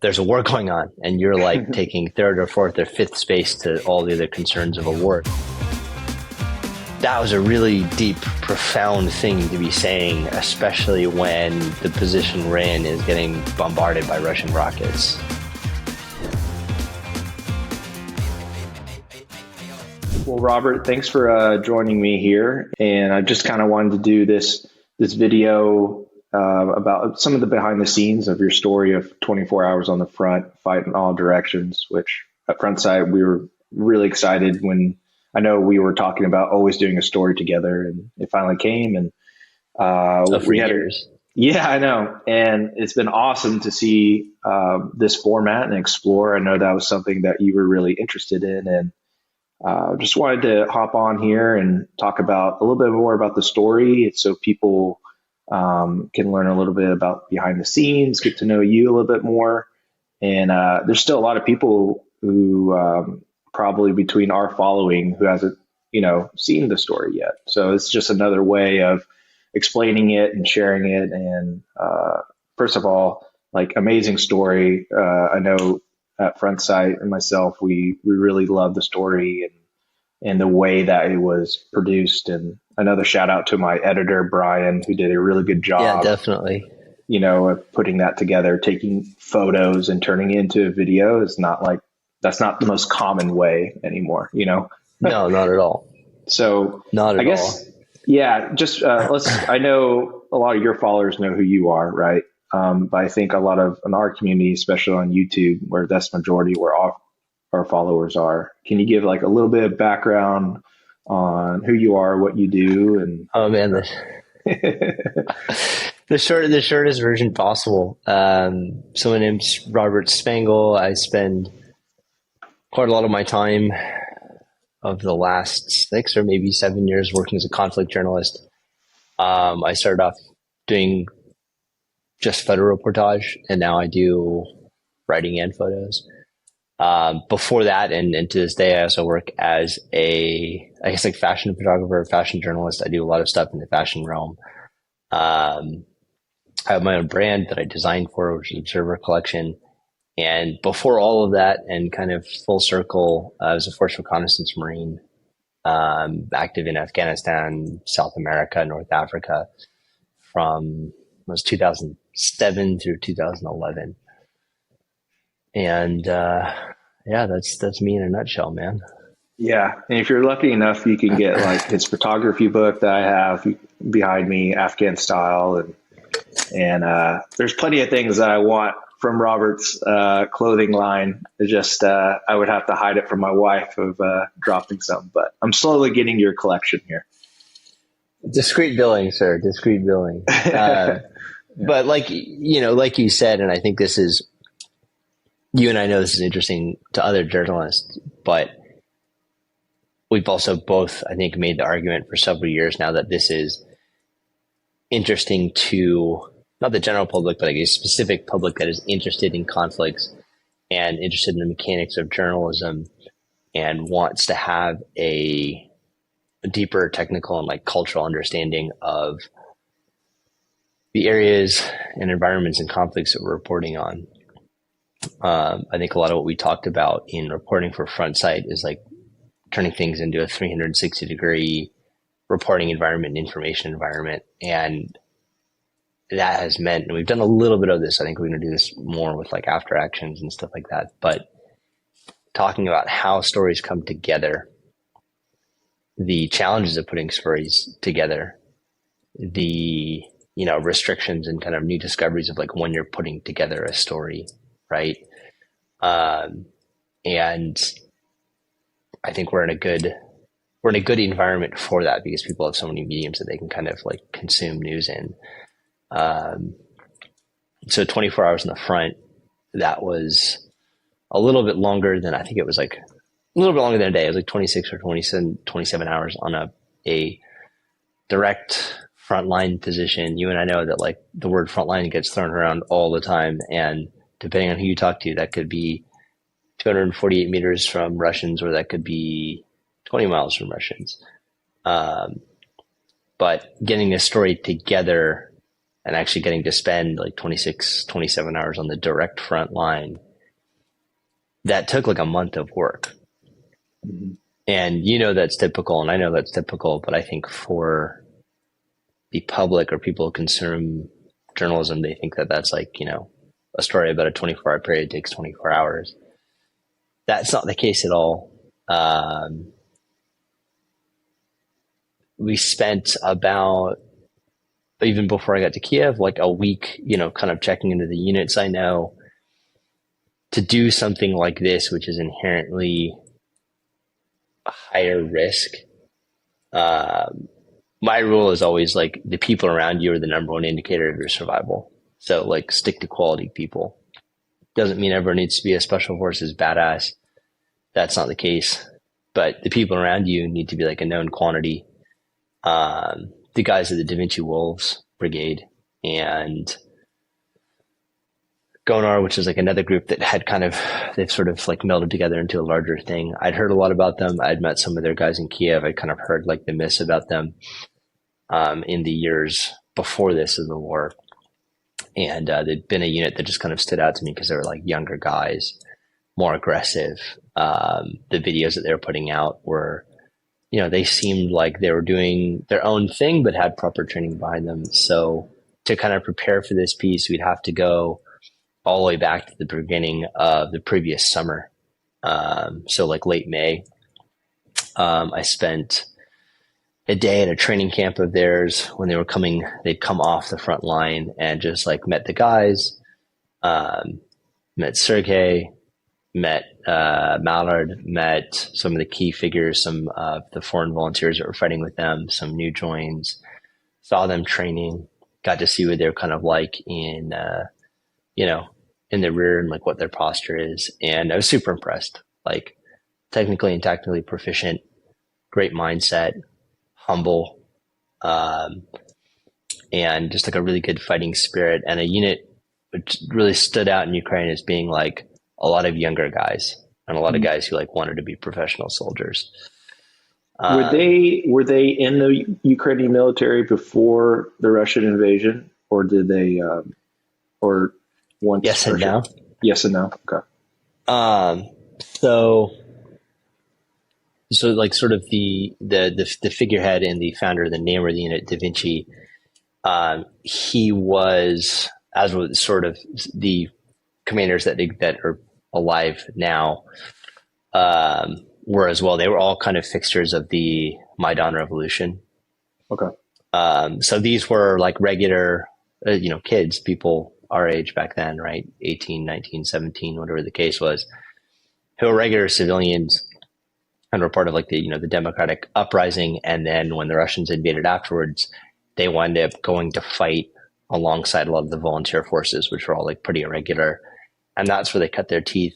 there's a war going on and you're like taking third or fourth or fifth space to all the other concerns of a war. That was a really deep, profound thing to be saying, especially when the position we're in is getting bombarded by Russian rockets. Well, Robert, thanks for joining me here. And I just kind of wanted to do this video about some of the behind the scenes of your story of 24 hours on the front, fight in all directions, which at Front Sight, we were really excited when I know we were talking about always doing a story together, and it finally came. And for years. Yeah, I know. And it's been awesome to see this format and explore. I know that was something that you were really interested in. And just wanted to hop on here and talk about a little bit more about the story so people can learn a little bit about behind the scenes, get to know you a little bit more. And there's still a lot of people who probably between our following who hasn't, seen the story yet. So it's just another way of explaining it and sharing it. And first of all, like, amazing story. I know at Front Sight and myself, we really love the story and the way that it was produced. And another shout out to my editor, Brian, who did a really good job. Yeah, definitely. Of putting that together, taking photos and turning it into a video is that's not the most common way anymore, No, not at all. So not at all. Yeah, just I know a lot of your followers know who you are, right? But I think a lot of in our community, especially on YouTube, where that's majority where our followers are. Can you give like a little bit of background on who you are, what you do? And oh man, the shortest version possible. So my name's Robert Spangle. I spend quite a lot of my time of the last 6 or maybe 7 years working as a conflict journalist. I started off doing just photo reportage, and now I do writing and photos. Before that, and to this day, I also work as fashion photographer, fashion journalist. I do a lot of stuff in the fashion realm. I have my own brand that I designed for, which is Observer Collection. And before all of that, and kind of full circle, I was a Force Reconnaissance Marine, active in Afghanistan, South America, North Africa, from 2007 through 2011. And that's me in a nutshell, man. Yeah. And if you're lucky enough, you can get like his photography book that I have behind me, Afghan Style. And there's plenty of things that I want from Robert's clothing line. It's just I would have to hide it from my wife of dropping some, but I'm slowly getting your collection here. Discreet billing, sir. Discreet billing. Yeah. But like you said, and I think you and I know this is interesting to other journalists, but we've also both, I think, made the argument for several years now that this is interesting to not the general public, but like a specific public that is interested in conflicts and interested in the mechanics of journalism and wants to have a deeper technical and like cultural understanding of the areas and environments and conflicts that we're reporting on. I think a lot of what we talked about in reporting for Front Sight is like turning things into a 360-degree reporting environment, information environment. And that has meant, and we've done a little bit of this, I think we're going to do this more with like after actions and stuff like that, but talking about how stories come together, the challenges of putting stories together, the, restrictions and kind of new discoveries of like when you're putting together a story, right? And I think we're in a good environment for that because people have so many mediums that they can kind of like consume news in. So 24 hours in the front, that was a little bit longer than, I think it was like a little bit longer than a day. It was like 26 or 27 hours on a direct frontline position. You and I know that like the word frontline gets thrown around all the time. And depending on who you talk to, that could be 248 meters from Russians, or that could be 20 miles from Russians. But getting a story together and actually getting to spend like 26, 27 hours on the direct front line, that took like a month of work. Mm-hmm. And that's typical, and I know that's typical, but I think for the public or people who consume journalism, they think that that's like, a story about a 24-hour period takes 24 hours. That's not the case at all. We spent about, even before I got to Kiev, like a week, kind of checking into the units I know. To do something like this, which is inherently a higher risk, my rule is always like the people around you are the number one indicator of your survival. So like stick to quality people. Doesn't mean everyone needs to be a special forces badass. That's not the case. But the people around you need to be like a known quantity. The guys of the Da Vinci Wolves Brigade and Gonar, which is like another group that had they've sort of like melded together into a larger thing. I'd heard a lot about them. I'd met some of their guys in Kiev. I kind of heard like the myths about them in the years before this in the war. And they'd been a unit that just kind of stood out to me because they were like younger guys, more aggressive. The videos that they were putting out were, they seemed like they were doing their own thing, but had proper training behind them. So to kind of prepare for this piece, we'd have to go all the way back to the beginning of the previous summer. So like late May, I spent a day at a training camp of theirs when they'd come off the front line and just like met the guys, met Sergey, met Mallard, met some of the key figures, some of the foreign volunteers that were fighting with them, some new joins, saw them training, got to see what they're kind of like in the rear and like what their posture is. And I was super impressed, like technically and tactically proficient, great mindset, humble, and just like a really good fighting spirit, and a unit which really stood out in Ukraine as being like a lot of younger guys and a lot of guys who like wanted to be professional soldiers. Were they in the Ukrainian military before the Russian invasion, or did they, or once? Yes and no. Yes and no. Okay. So like sort of the figurehead and the founder of the name of the unit, Da Vinci, he was, as was sort of the commanders that are alive now, were as well. They were all kind of fixtures of the Maidan Revolution. Okay. So these were like regular, kids, people our age back then, right? 18, 19, 17, whatever the case was, who were regular civilians and were part of like the democratic uprising. And then when the Russians invaded afterwards, they wound up going to fight alongside a lot of the volunteer forces, which were all like pretty irregular. And that's where they cut their teeth.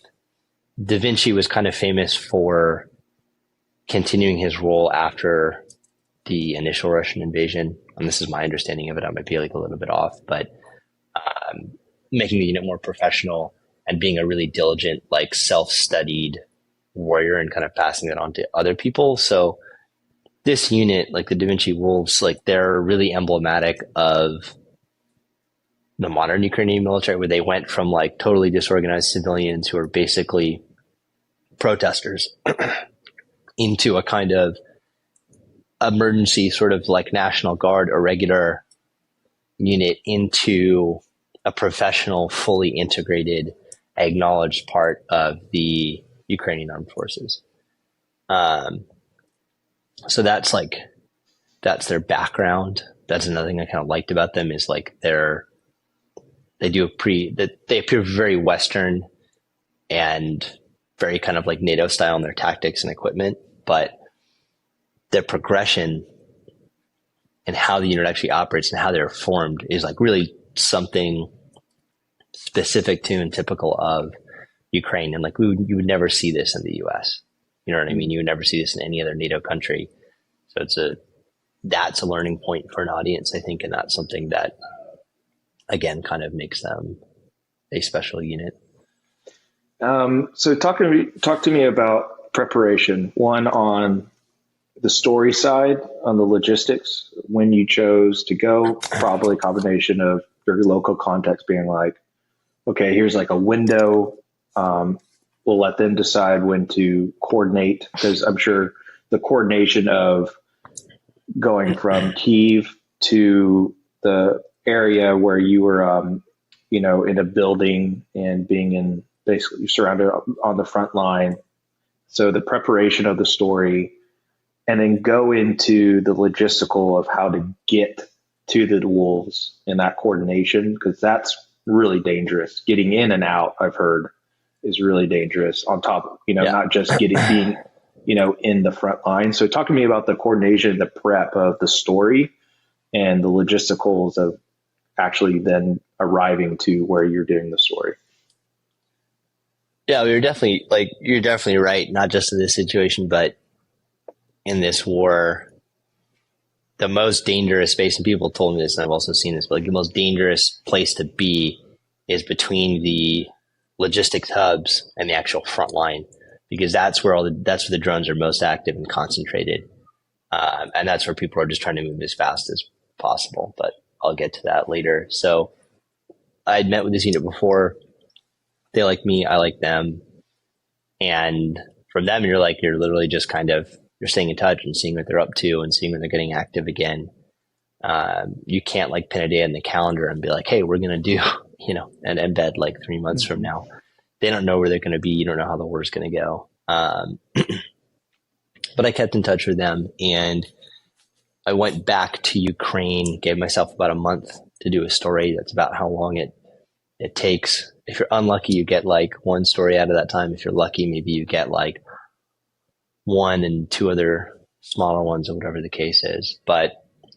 Da Vinci was kind of famous for continuing his role after the initial Russian invasion. And this is my understanding of it. I might be like a little bit off, but making the unit more professional and being a really diligent, like self-studied warrior and kind of passing it on to other people. So this unit, like the Da Vinci Wolves, like they're really emblematic of the modern Ukrainian military, where they went from like totally disorganized civilians who are basically protesters into a kind of emergency sort of like National Guard or regular unit into a professional, fully integrated, acknowledged part of the Ukrainian armed forces. So that's their background. That's another thing I kind of liked about them is like they appear very Western and very kind of like NATO style in their tactics and equipment, but their progression and how the unit actually operates and how they're formed is like really something specific to and typical of Ukraine. And like you would never see this in the US. You know what I mean? You would never see this in any other NATO country. So that's a learning point for an audience, I think. And that's something that, again, kind of makes them a special unit. So talk to me about preparation. One, on the story side on the logistics when you chose to go? Probably a combination of your local context being like, okay, here's like a window. We'll let them decide when to coordinate, because I'm sure the coordination of going from Kiev to the area where you were, in a building and being in basically surrounded on the front line. So the preparation of the story, and then go into the logistical of how to get to the wolves and that coordination, because that's really dangerous. Getting in and out, I've heard, is really dangerous. On top of, not just being, in the front line. So talk to me about the coordination, the prep of the story, and the logisticals of actually then arriving to where you're doing the story. Yeah, you're definitely right. Not just in this situation, but in this war, the most dangerous space, and people told me this, and I've also seen this, but like the most dangerous place to be is between the logistics hubs and the actual front line, because that's where the drones are most active and concentrated. And that's where people are just trying to move as fast as possible, but I'll get to that later. So I'd met with this unit before. They like me, I like them. And from them, you're literally just you're staying in touch and seeing what they're up to and seeing when they're getting active again. You can't like pin a day in the calendar and be like, hey, we're going to do, an embed like 3 months from now. They don't know where they're going to be. You don't know how the war is going to go. But I kept in touch with them, and I went back to Ukraine, gave myself about a month to do a story. That's about how long it takes. If you're unlucky, you get like one story out of that time. If you're lucky, maybe you get like one and two other smaller ones or whatever the case is. But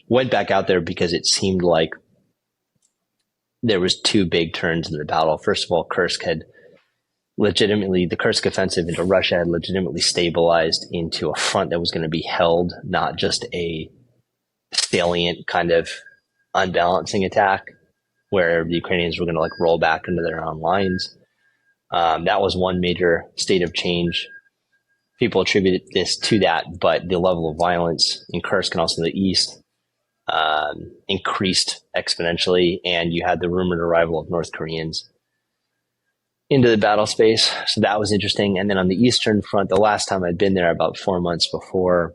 went back out there because it seemed like there was two big turns in the battle. First of all, the Kursk offensive into Russia had legitimately stabilized into a front that was going to be held, not just a salient kind of unbalancing attack where the Ukrainians were going to like roll back into their own lines. That was one major state of change. People attribute this to that, but the level of violence in Kursk and also the east increased exponentially, and you had the rumored arrival of North Koreans into the battle space. So that was interesting. And then on the Eastern Front, the last time I'd been there about 4 months before,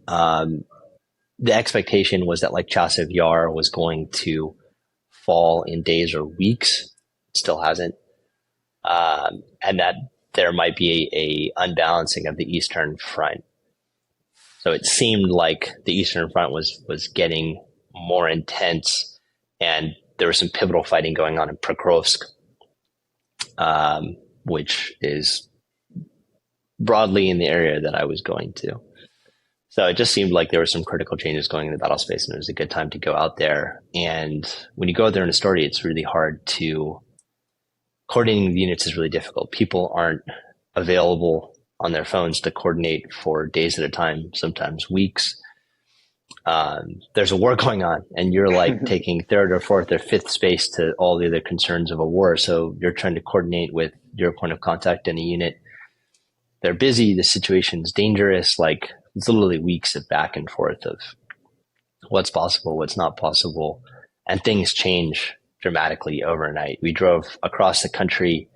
the expectation was that like Chasiv Yar was going to fall in days or weeks. It still hasn't. And that there might be a unbalancing of the Eastern Front. So it seemed like the Eastern Front was getting more intense, and there was some pivotal fighting going on in Pokrovsk, which is broadly in the area that I was going to. So it just seemed like there were some critical changes going in the battle space, and it was a good time to go out there. And when you go out there in a story, it's really hard to coordinating the units is really difficult. People aren't available on their phones to coordinate for days at a time, sometimes weeks. There's a war going on, and you're like taking third or fourth or fifth space to all the other concerns of a war. So you're trying to coordinate with your point of contact in a unit. They're busy. The situation's dangerous. Like it's literally weeks of back and forth of what's possible, what's not possible. And things change dramatically overnight. We drove across the country,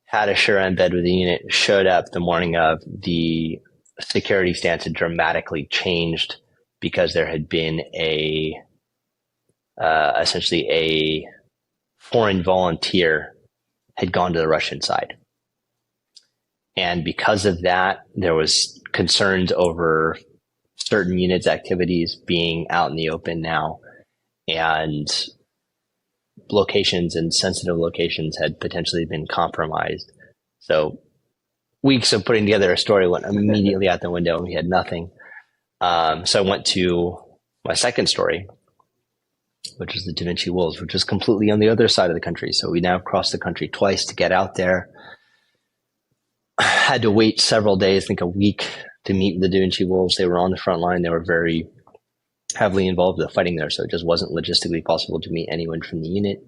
had a sure embed with the unit, showed up the morning of. The security stance had dramatically changed because there had been essentially a foreign volunteer had gone to the Russian side. And because of that, there was concerns over certain units' activities being out in the open now, and locations and sensitive locations had potentially been compromised. So weeks of putting together a story went immediately out the window, and we had nothing. So I went to my second story, which is the Da Vinci Wolves, which is completely on the other side of the country. So we now crossed the country twice to get out there. Had to wait several days, I think a week, to meet with the Da Vinci Wolves. They were on the front line. They were very heavily involved in the fighting there, so it just wasn't logistically possible to meet anyone from the unit.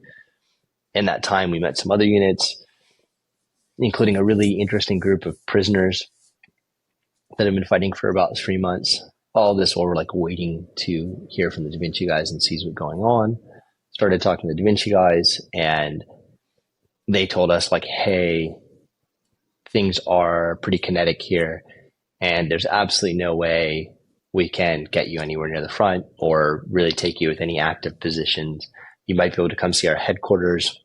In that time, we met some other units, including a really interesting group of prisoners that have been fighting for about 3 months. All this while we're like waiting to hear from the Da Vinci guys and see what's going on. Started talking to the Da Vinci guys, and they told us like, hey, things are pretty kinetic here, and there's absolutely no way we can get you anywhere near the front or really take you with any active positions. You might be able to come see our headquarters.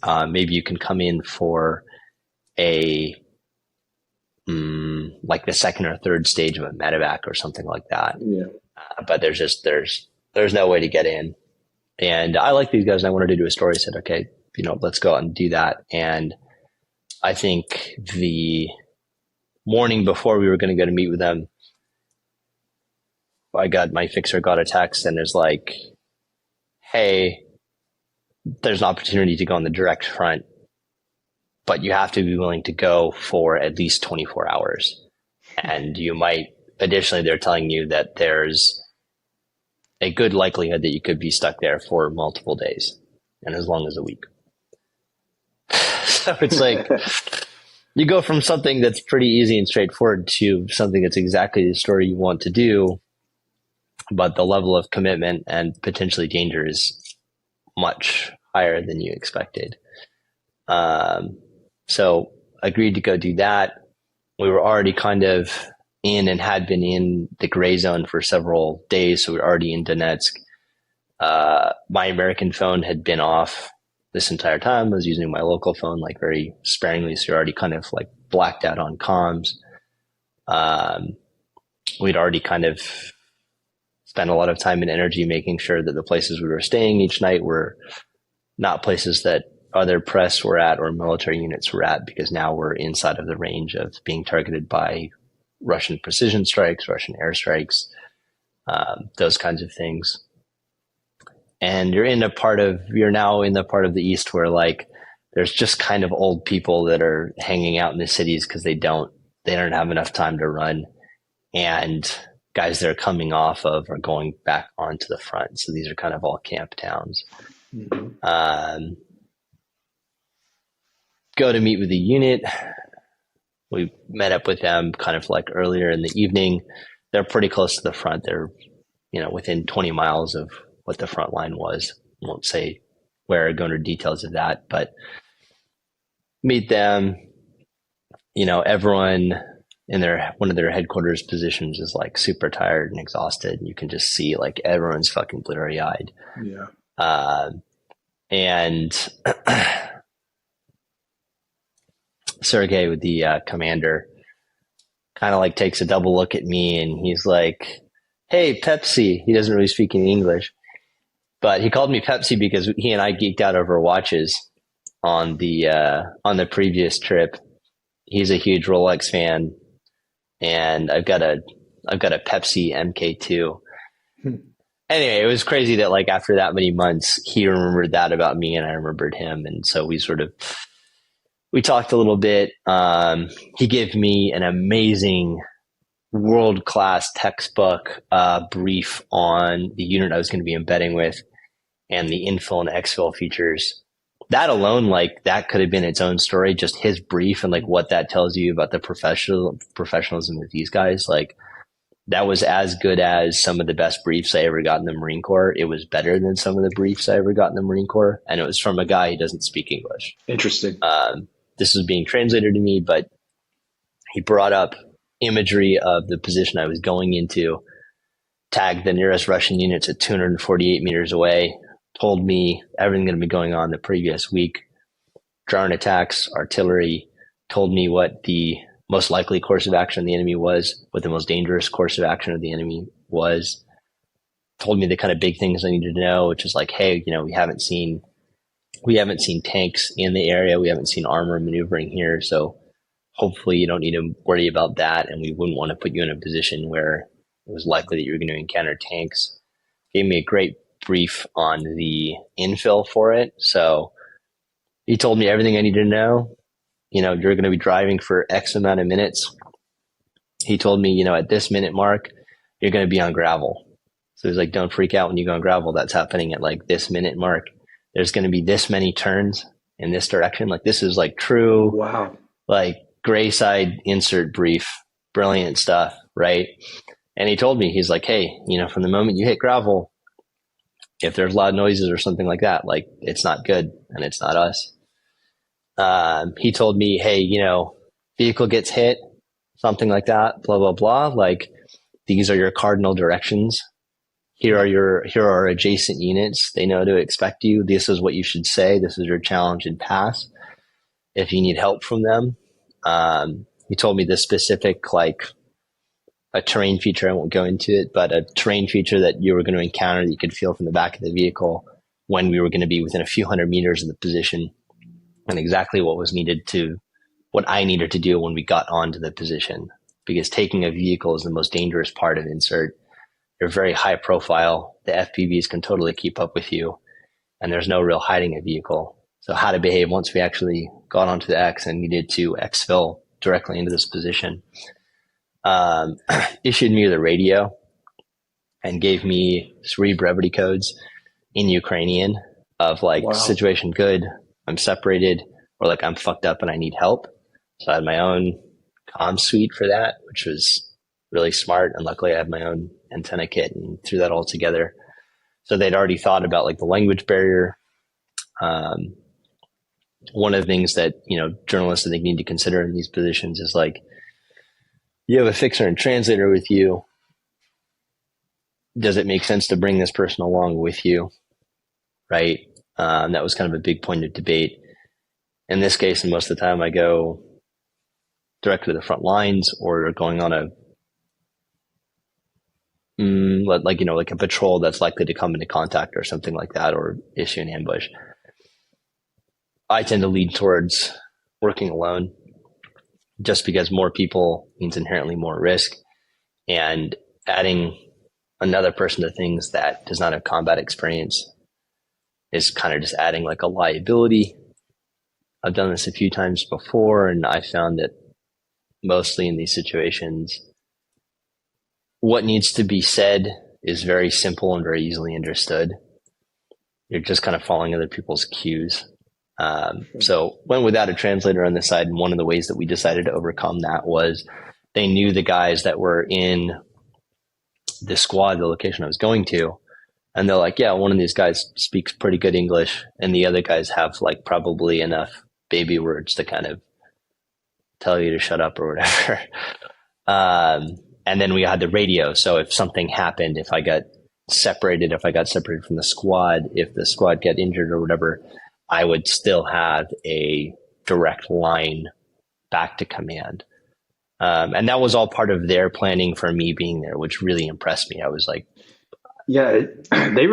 Maybe you can come in for a like the second or third stage of a medevac or something like that. Yeah. But there's no way to get in. And I like these guys. And I wanted to do a story. I said, okay, let's go out and do that. And I think the morning before we were going to go to meet with them, my fixer got a text and is like, hey, there's an opportunity to go on the direct front, but you have to be willing to go for at least 24 hours. And additionally, they're telling you that there's a good likelihood that you could be stuck there for multiple days and as long as a week. So it's like you go from something that's pretty easy and straightforward to something that's exactly the story you want to do, but the level of commitment and potentially danger is much higher than you expected. So agreed to go do that. We were already kind of in and had been in the gray zone for several days. So we were already in Donetsk. My American phone had been off this entire time. I was using my local phone like very sparingly. So you're already kind of like blacked out on comms. We'd already kind of spent a lot of time and energy making sure that the places we were staying each night were not places that other press were at or military units were at, because now we're inside of the range of being targeted by Russian precision strikes, Russian airstrikes, those kinds of things. And you're now in the part of the East where like there's just kind of old people that are hanging out in the cities because they don't have enough time to run, and guys that are coming off of are going back onto the front. So these are kind of all camp towns. Mm-hmm. Go to meet with the unit. We met up with them kind of like earlier in the evening. They're pretty close to the front. They're, within 20 miles of what the front line was. I won't say where, go into details of that, but meet them. Everyone in one of their headquarters positions is like super tired and exhausted. You can just see like everyone's fucking blurry eyed. Yeah. And Sergey, with the commander, kind of like takes a double look at me and he's like, hey, Pepsi. He doesn't really speak any English, but he called me Pepsi because he and I geeked out over watches on the previous trip. He's a huge Rolex fan, and I've got a Pepsi MK2. Anyway, it was crazy that like after that many months, he remembered that about me and I remembered him. And so we talked a little bit. He gave me an amazing world-class textbook brief on the unit I was going to be embedding with and the infill and exfil features. That alone, like that could have been its own story, just his brief and like what that tells you about the professionalism of these guys. Like that was as good as some of the best briefs I ever got in the Marine Corps. It was better than some of the briefs I ever got in the Marine Corps. And it was from a guy who doesn't speak English. Interesting. This was being translated to me, but he brought up imagery of the position I was going into, tagged the nearest Russian units at 248 meters away, told me everything that had been going on the previous week, drone attacks, artillery, told me what the most likely course of action of the enemy was, what the most dangerous course of action of the enemy was, told me the kind of big things I needed to know, which is like, hey, we haven't seen tanks in the area. We haven't seen armor maneuvering here. So hopefully you don't need to worry about that. And we wouldn't want to put you in a position where it was likely that you were going to encounter tanks. Gave me a great brief on the infill for it. So he told me everything I needed to know. You're going to be driving for X amount of minutes. He told me, at this minute mark, you're going to be on gravel. So he's like, don't freak out when you go on gravel. That's happening at like this minute mark. There's going to be this many turns in this direction. Like this is like true. Wow. Like gray side insert brief brilliant stuff, right? And he told me, he's like, hey, from the moment you hit gravel, if there's loud noises or something like that, like it's not good and it's not us. He told me, hey, vehicle gets hit, something like that, blah, blah, blah. Like these are your cardinal directions. Here are adjacent units. They know to expect you. This is what you should say. This is your challenge and pass. If you need help from them. He told me the specific, like a terrain feature. I won't go into it, but a terrain feature that you were going to encounter that you could feel from the back of the vehicle when we were going to be within a few hundred meters of the position, and exactly what I needed to do when we got onto the position. Because taking a vehicle is the most dangerous part of insert. They're very high profile. The FPVs can totally keep up with you, and there's no real hiding a vehicle. So how to behave once we actually got onto the X and needed to exfil directly into this position. Issued me the radio and gave me 3 brevity codes in Ukrainian of like, wow, situation good, I'm separated, or like I'm fucked up and I need help. So I had my own comm suite for that, which was really smart. And luckily I had my own antenna kit and threw that all together. So they'd already thought about like the language barrier. One of the things that, journalists I think need to consider in these positions is like, you have a fixer and translator with you. Does it make sense to bring this person along with you? Right. That was kind of a big point of debate. In this case, and most of the time I go directly to the front lines or going on like a patrol that's likely to come into contact or something like that, or issue an ambush. I tend to lead towards working alone just because more people means inherently more risk, and adding another person to things that does not have combat experience is kind of just adding like a liability. I've done this a few times before, and I found that mostly in these situations, what needs to be said is very simple and very easily understood. You're just kind of following other people's cues. So went without a translator on this side. And one of the ways that we decided to overcome that was they knew the guys that were in the squad, the location I was going to. And they're like, yeah, one of these guys speaks pretty good English. And the other guys have like probably enough baby words to kind of tell you to shut up or whatever. And then we had the radio. So if something happened, if I got separated from the squad, if the squad got injured or whatever, I would still have a direct line back to command. And that was all part of their planning for me being there, which really impressed me. I was like, yeah, they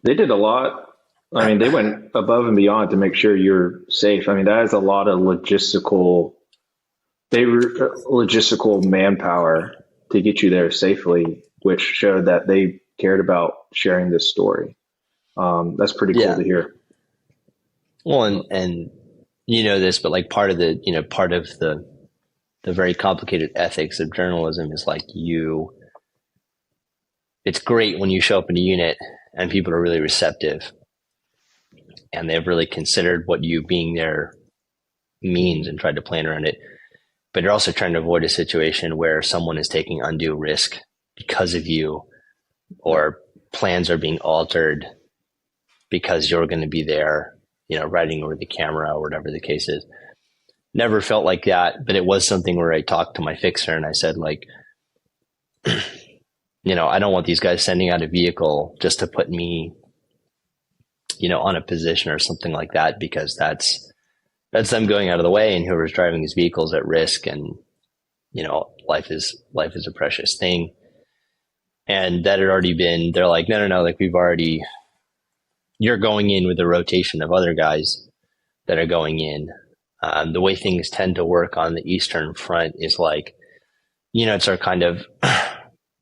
did a lot. I mean, they went above and beyond to make sure you're safe. I mean, that is a lot of logistical manpower to get you there safely, which showed that they cared about sharing this story. That's pretty cool to hear. Well, and this, but like part of the very complicated ethics of journalism is like it's great when you show up in a unit and people are really receptive and they've really considered what you being there means and tried to plan around it. But you're also trying to avoid a situation where someone is taking undue risk because of you, or plans are being altered because you're going to be there, riding over the camera or whatever the case is. Never felt like that, but it was something where I talked to my fixer and I said, like, I don't want these guys sending out a vehicle just to put me, on a position or something like that, because that's them going out of the way, and whoever's driving these vehicles at risk. And, life is a precious thing. And that had already been, they're like, no, like you're going in with a rotation of other guys that are going in. The way things tend to work on the Eastern Front is like, units are kind of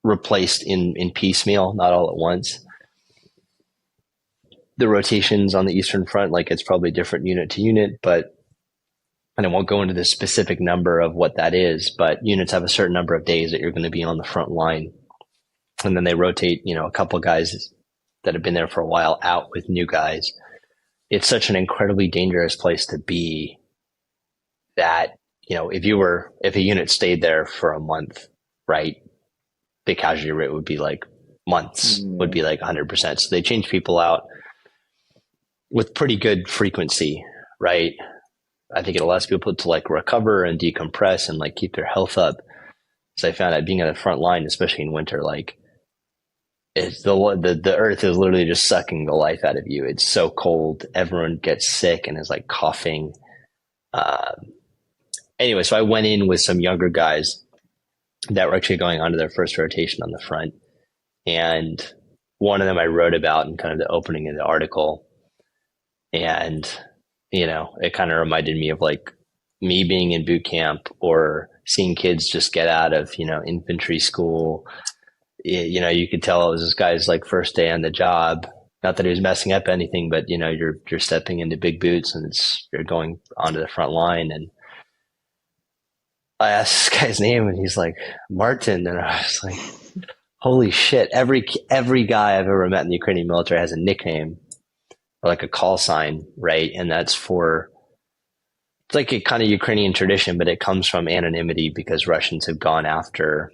replaced in piecemeal, not all at once. The rotations on the Eastern Front, like it's probably different unit to unit, and I won't go into the specific number of what that is, but units have a certain number of days that you're going to be on the front line. And then they rotate, a couple guys that have been there for a while out with new guys. It's such an incredibly dangerous place to be that if a unit stayed there for a month, right, the casualty rate would be like months, would be like 100%. So they change people out with pretty good frequency, right? I think it allows people to like recover and decompress and like keep their health up. So I found that being on the front line, especially in winter, like it's the earth is literally just sucking the life out of you. It's so cold. Everyone gets sick and is like coughing. Anyway, so I went in with some younger guys that were actually going on to their first rotation on the front. And one of them I wrote about in kind of the opening of the article. And, it kind of reminded me of like me being in boot camp or seeing kids just get out of, infantry school. You could tell it was this guy's like first day on the job. Not that he was messing up anything, but you're stepping into big boots and you're going onto the front line. And I asked this guy's name and he's like, Martin. And I was like, holy shit. Every guy I've ever met in the Ukrainian military has a nickname or like a call sign, right? And that's it's like a kind of Ukrainian tradition, but it comes from anonymity because Russians have gone after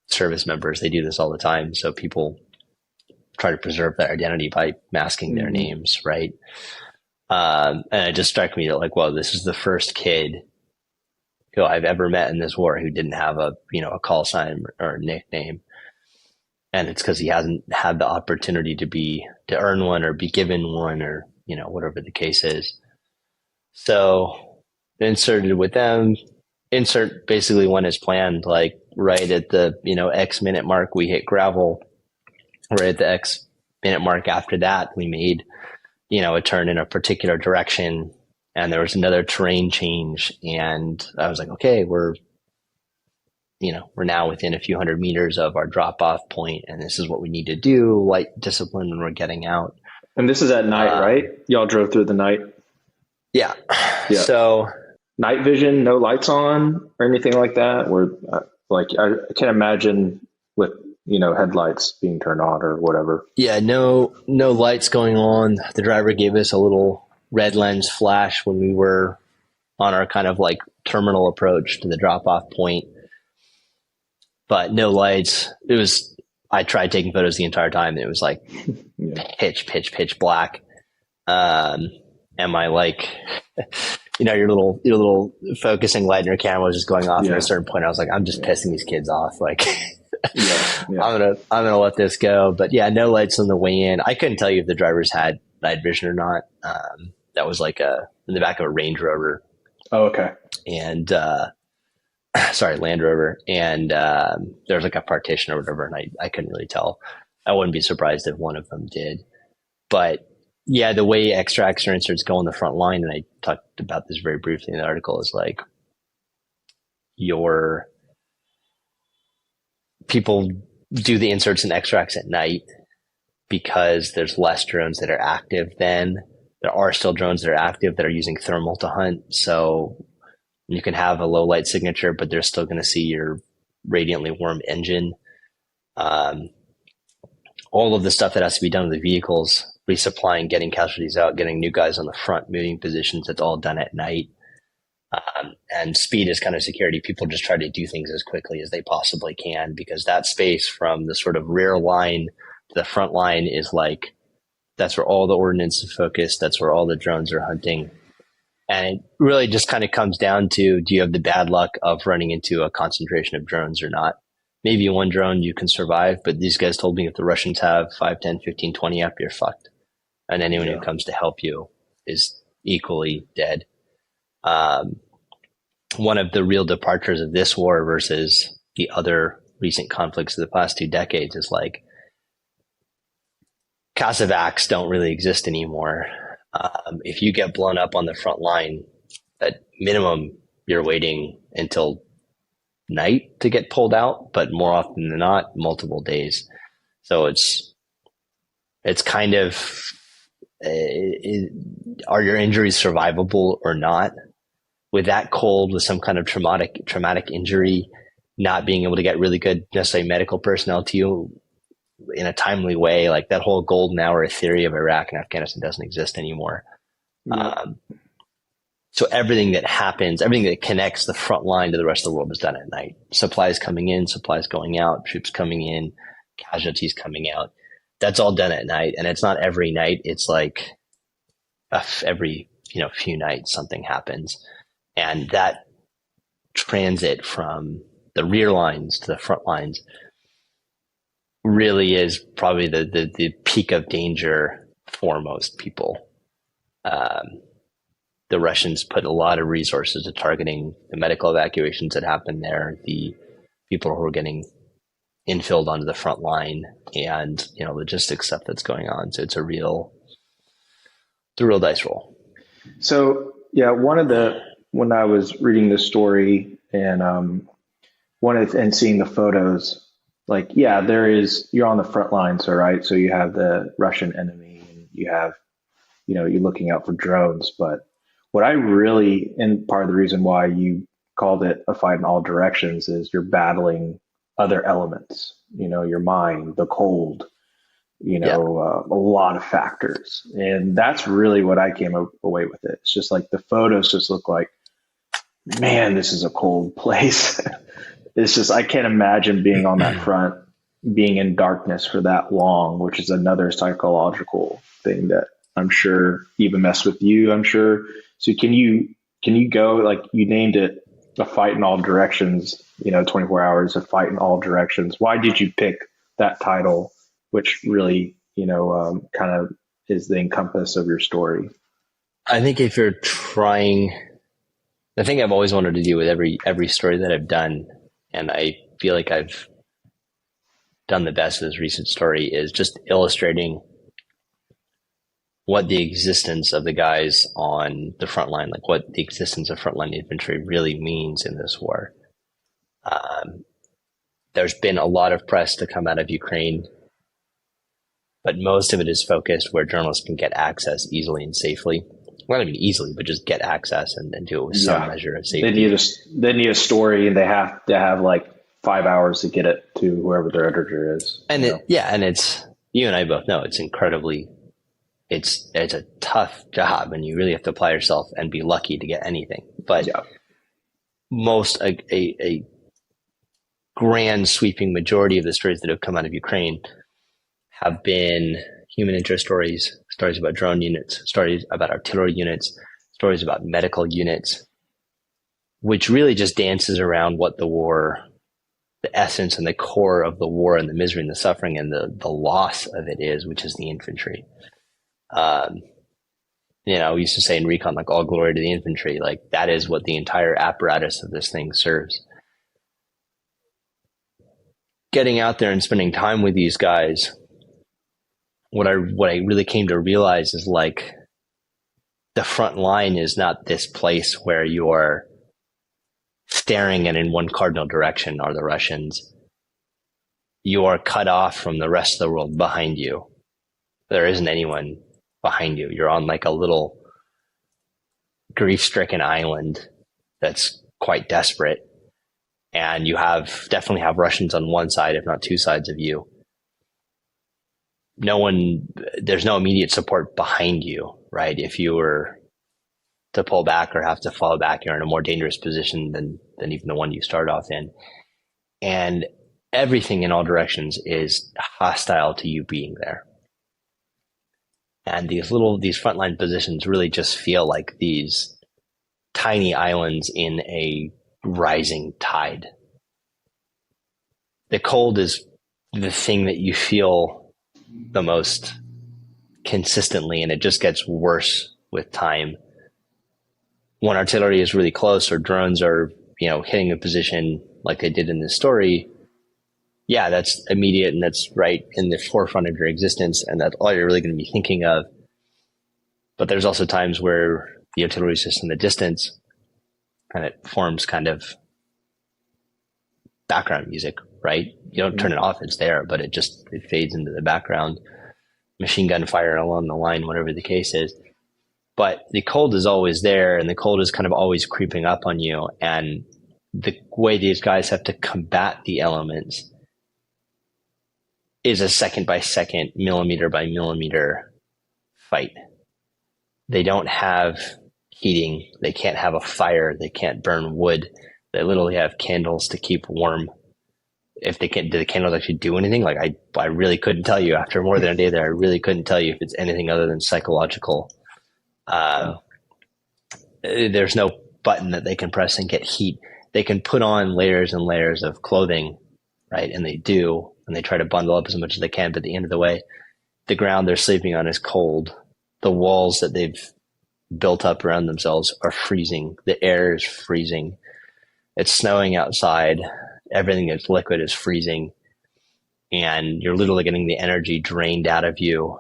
service members. They do this all the time. So people try to preserve their identity by masking their names, right? And it just struck me that like, well, this is the first kid who I've ever met in this war who didn't have a call sign or a nickname. And it's because he hasn't had the opportunity to earn one or be given one or, whatever the case is. So inserted with them, insert basically went as planned, like right at the, X minute mark, we hit gravel. Right at the X minute mark after that, we made, a turn in a particular direction and there was another terrain change. And I was like, okay, we're now within a few hundred meters of our drop off point, and this is what we need to do. Light discipline when we're getting out. And this is at night, right? Y'all drove through the night. Yeah. So night vision, no lights on or anything like that. Where I can't imagine with headlights being turned on or whatever. Yeah, no lights going on. The driver gave us a little red lens flash when we were on our kind of like terminal approach to the drop off point. But no lights. I tried taking photos the entire time and it was like pitch black. And my like, your little focusing light in your camera was just going off at a certain point. I was like, I'm just pissing these kids off. Like, I'm gonna let this go. But yeah, no lights on the way in. I couldn't tell you if the drivers had night vision or not. That was like in the back of a Range Rover. Oh, okay. And Land Rover, and there was like a partition or whatever, and I couldn't really tell. I wouldn't be surprised if one of them did. But yeah, the way extracts or inserts go on the front line, and I talked about this very briefly in the article, is like people do the inserts and extracts at night because there's less drones that are active then. There are still drones that are active that are using thermal to hunt. So you can have a low light signature, but they're still going to see your radiantly warm engine. All of the stuff that has to be done with the vehicles, resupplying, getting casualties out, getting new guys on the front, moving positions, it's all done at night. And speed is kind of security. People just try to do things as quickly as they possibly can because that space from the sort of rear line to the front line is like, that's where all the ordnance is focused. That's where all the drones are hunting. And it really just kind of comes down to, do you have the bad luck of running into a concentration of drones or not? Maybe one drone you can survive, but these guys told me if the Russians have 5, 10, 15, 20 up, you're fucked. And anyone who comes to help you is equally dead. One of the real departures of this war versus the other recent conflicts of the past 2 decades is like Kazovacs don't really exist anymore. If you get blown up on the front line, at minimum, you're waiting until night to get pulled out, but more often than not, multiple days. So it's kind of, are your injuries survivable or not? With that cold, with some kind of traumatic injury, not being able to get really good, necessarily medical personnel to you in a timely way, like that whole golden hour theory of Iraq and Afghanistan doesn't exist anymore. So everything that happens, everything that connects the front line to the rest of the world is done at night. Supplies coming in, supplies going out, troops coming in, casualties coming out. That's all done at night. And it's not every night. It's like every, few nights something happens. And that transit from the rear lines to the front lines really is probably the peak of danger for most people. The Russians put a lot of resources to targeting the medical evacuations that happened there, the people who are getting infilled onto the front line, and logistics stuff that's going on. So it's a real dice roll. So yeah, when I was reading this story and and seeing the photos, like you're on the front lines, all right. So you have the Russian enemy, and you have you're looking out for drones, but what I really, and part of the reason why you called it a fight in all directions, is you're battling other elements, your mind, the cold, a lot of factors. And that's really what I came away with it. It's just like the photos just look like, man, this is a cold place. It's just, I can't imagine being on that front, being in darkness for that long, which is another psychological thing that I'm sure even messed with you, I'm sure. So can you go, like you named it a fight in all directions, 24 hours, a fight in all directions. Why did you pick that title, which really, kind of is the encompass of your story? I think if you're trying, the thing I've always wanted to do with every story that I've done, and I feel like I've done the best with this recent story, is just illustrating what the existence of the guys on the front line, like what the existence of frontline infantry really means in this war. There's been a lot of press to come out of Ukraine, but most of it is focused where journalists can get access easily and safely. Well, not even easily, but just get access and do it with some measure of safety. They need a story, and they have to have like 5 hours to get it to whoever their editor is. And it's, you and I both know it's incredibly, it's a tough job, and you really have to apply yourself and be lucky to get anything. But most a grand sweeping majority of the stories that have come out of Ukraine have been human interest stories about drone units, stories about artillery units, stories about medical units, which really just dances around what the war, the essence and the core of the war and the misery and the suffering and the loss of it is, which is the infantry. We used to say in recon, like, all glory to the infantry. Like, that is what the entire apparatus of this thing serves. Getting out there and spending time with these guys, what I really came to realize is, like, the front line is not this place where you're staring and in one cardinal direction are the Russians. You are cut off from the rest of the world behind you. There isn't anyone behind you. You're on like a little grief-stricken island that's quite desperate. And you definitely have Russians on one side, if not two sides of you. There's no immediate support behind you, right? If you were to pull back or have to fall back, you're in a more dangerous position than even the one you start off in. And everything in all directions is hostile to you being there. And these frontline positions really just feel like these tiny islands in a rising tide. The cold is the thing that you feel the most consistently, and it just gets worse with time. When artillery is really close or drones are, hitting a position like they did in this story, that's immediate and that's right in the forefront of your existence, and that's all you're really going to be thinking of. But there's also times where the artillery is just in the distance and it forms kind of background music, right? You don't turn it off, it's there, but it fades into the background. Machine gun fire along the line, whatever the case is. But the cold is always there, and the cold is kind of always creeping up on you. And the way these guys have to combat the elements is a second by second, millimeter by millimeter fight. They don't have heating. They can't have a fire. They can't burn wood. They literally have candles to keep warm. If they can't, do the candles actually do anything? Like I really couldn't tell you after more than a day there. I really couldn't tell you if it's anything other than psychological. Wow. There's no button that they can press and get heat. They can put on layers and layers of clothing, right? And they do, and they try to bundle up as much as they can. But at the end of the way, the ground they're sleeping on is cold. The walls that they've built up around themselves are freezing. The air is freezing. It's snowing outside. Everything that's liquid is freezing. And you're literally getting the energy drained out of you.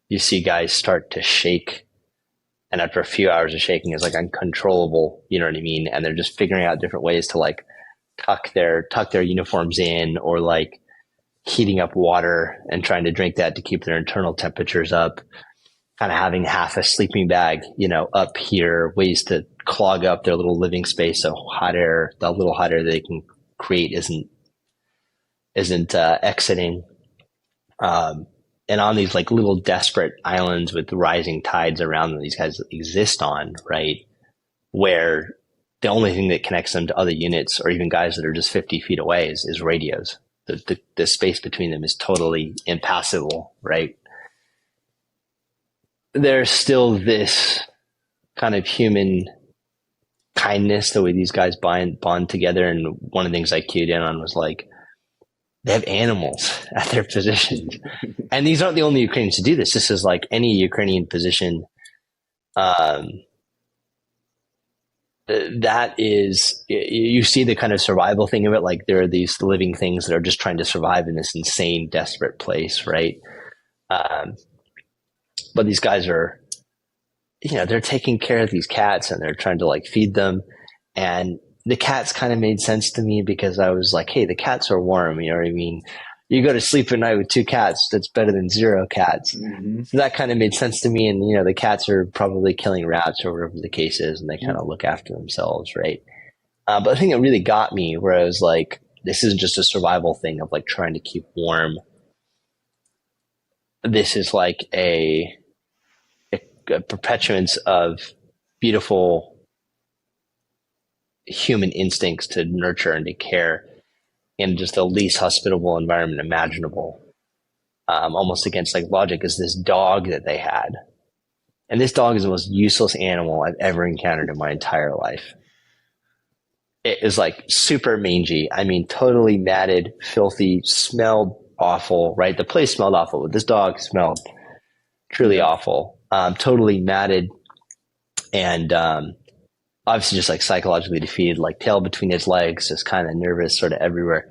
You see guys start to shake. And after a few hours of shaking, it's like uncontrollable. You know what I mean? And they're just figuring out different ways to like tuck their uniforms in, or like heating up water and trying to drink that to keep their internal temperatures up. Kind of having half a sleeping bag, up here, ways to clog up their little living space so the little hot air they can create isn't exiting. And on these like little desperate islands with rising tides around them, these guys exist on, right? Where the only thing that connects them to other units, or even guys that are just 50 feet away, is radios. The space between them is totally impassable, right? There's still this kind of human kindness, the way these guys bond together. And one of the things I cued in on was like, they have animals at their positions. And these aren't the only Ukrainians to do this. This is like any Ukrainian position. That is, you see the kind of survival thing of it. Like there are these living things that are just trying to survive in this insane, desperate place, right? But these guys are, they're taking care of these cats and they're trying to like feed them. And the cats kind of made sense to me because I was like, hey, the cats are warm. You know what I mean? You go to sleep at night with 2 cats, that's better than 0 cats. Mm-hmm. So that kind of made sense to me. And, the cats are probably killing rats or whatever the case is, and they kind of look after themselves, right? But the thing that really got me, where I was like, this isn't just a survival thing of like trying to keep warm. This is like a perpetuance of beautiful human instincts to nurture and to care in just the least hospitable environment imaginable. Almost against like logic, is this dog that they had. And this dog is the most useless animal I've ever encountered in my entire life. It is like super mangy. I mean, totally matted, filthy, smelled awful, right? The place smelled awful, but this dog smelled truly awful. Totally matted and obviously just like psychologically defeated, like tail between his legs, just kind of nervous sort of everywhere.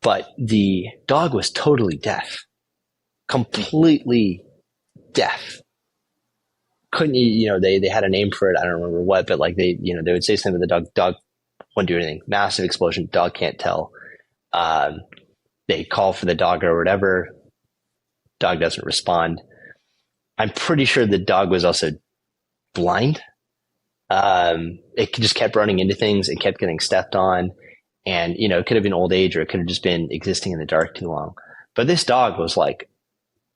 But the dog was totally deaf, completely deaf. Couldn't they had a name for it. I don't remember what, but like they would say something to the dog wouldn't do anything. Massive explosion. Dog can't tell. They call for the dog or whatever. Dog doesn't respond. I'm pretty sure the dog was also blind. It just kept running into things. It kept getting stepped on. And, it could have been old age, or it could have just been existing in the dark too long. But this dog was like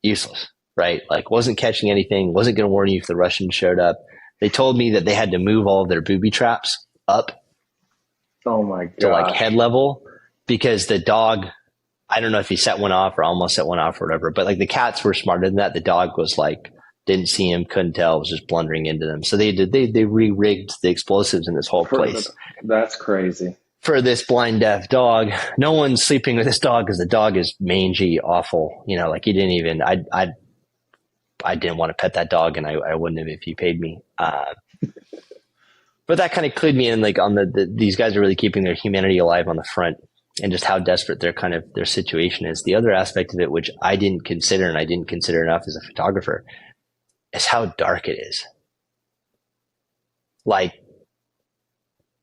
useless, right? Like wasn't catching anything, wasn't going to warn you if the Russians showed up. They told me that they had to move all of their booby traps up. Oh my God. To like head level, because the dog, I don't know if he set one off or almost set one off or whatever, but like the cats were smarter than that. The dog was like, didn't see him, couldn't tell, was just blundering into them. So they re-rigged the explosives in this whole place. That's crazy. For this blind deaf dog. No one's sleeping with this dog because the dog is mangy, awful. Like he didn't even, I didn't want to pet that dog, and I wouldn't have if he paid me. But that kind of clued me in, like on these guys are really keeping their humanity alive on the front, and just how desperate their situation is. The other aspect of it, which I didn't consider, and I didn't consider enough as a photographer, is how dark it is. Like